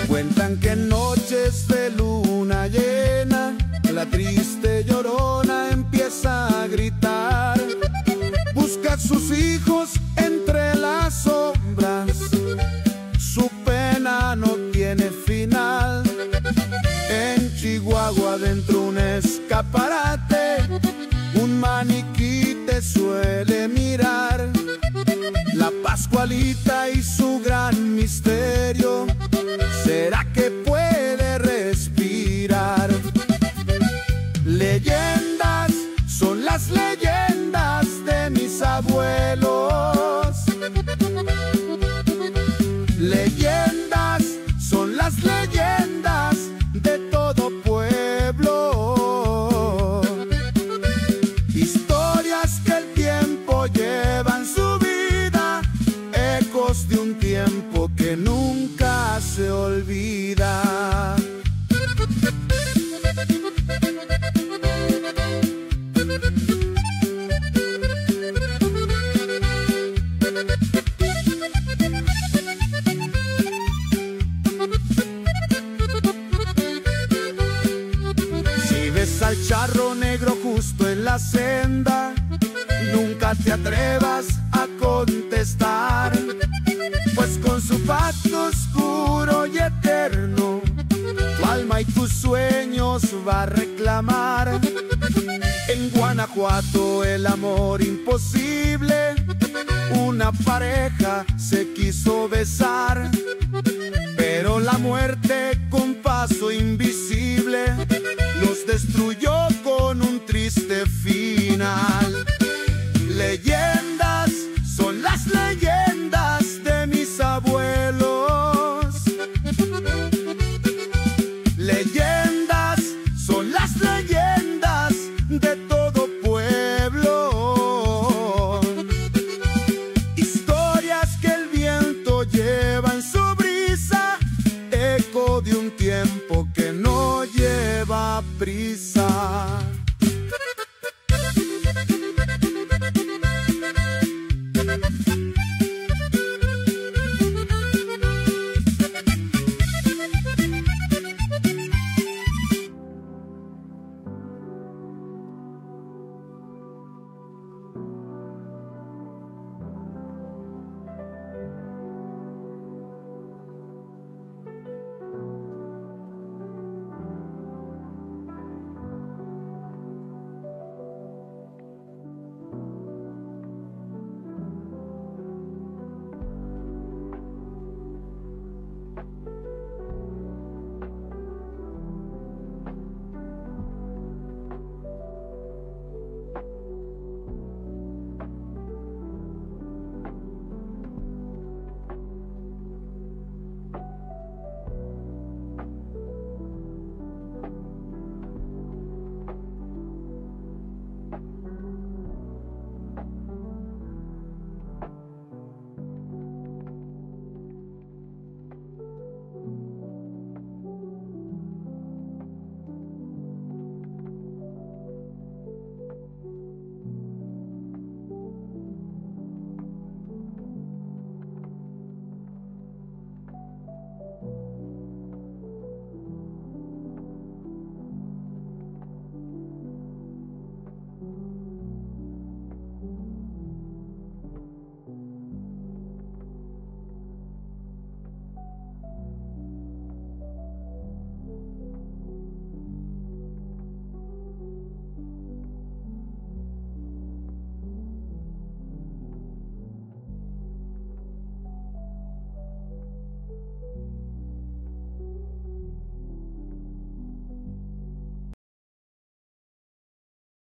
Cuentan que en noches de luna llena la triste llorona empieza a gritar. Busca a sus hijos entre las sombras, su pena no tiene final. En Chihuahua, dentro un escaparate, un maniquí te suele mirar. La Pascualita y su gran misterio, ¿será que puede respirar? Leyendas son las leyendas de mis abuelos. Leyendas son las leyendas de todo pueblo. Historias que el tiempo lleva en su vida, ecos de un tiempo que nunca se olvida. Si ves al charro negro justo en la senda, nunca te atrevas a contestar, pues con su pacto oscuro y eterno, tu alma y tus sueños va a reclamar. En Guanajuato el amor imposible, una pareja se quiso besar, pero la muerte con paso invisible los destruyó con un triste final. Leyendas son las leyendas de mis abuelos. Leyendas son las leyendas de todo pueblo. Historias que el viento lleva en su brisa, eco de un tiempo que no lleva prisa.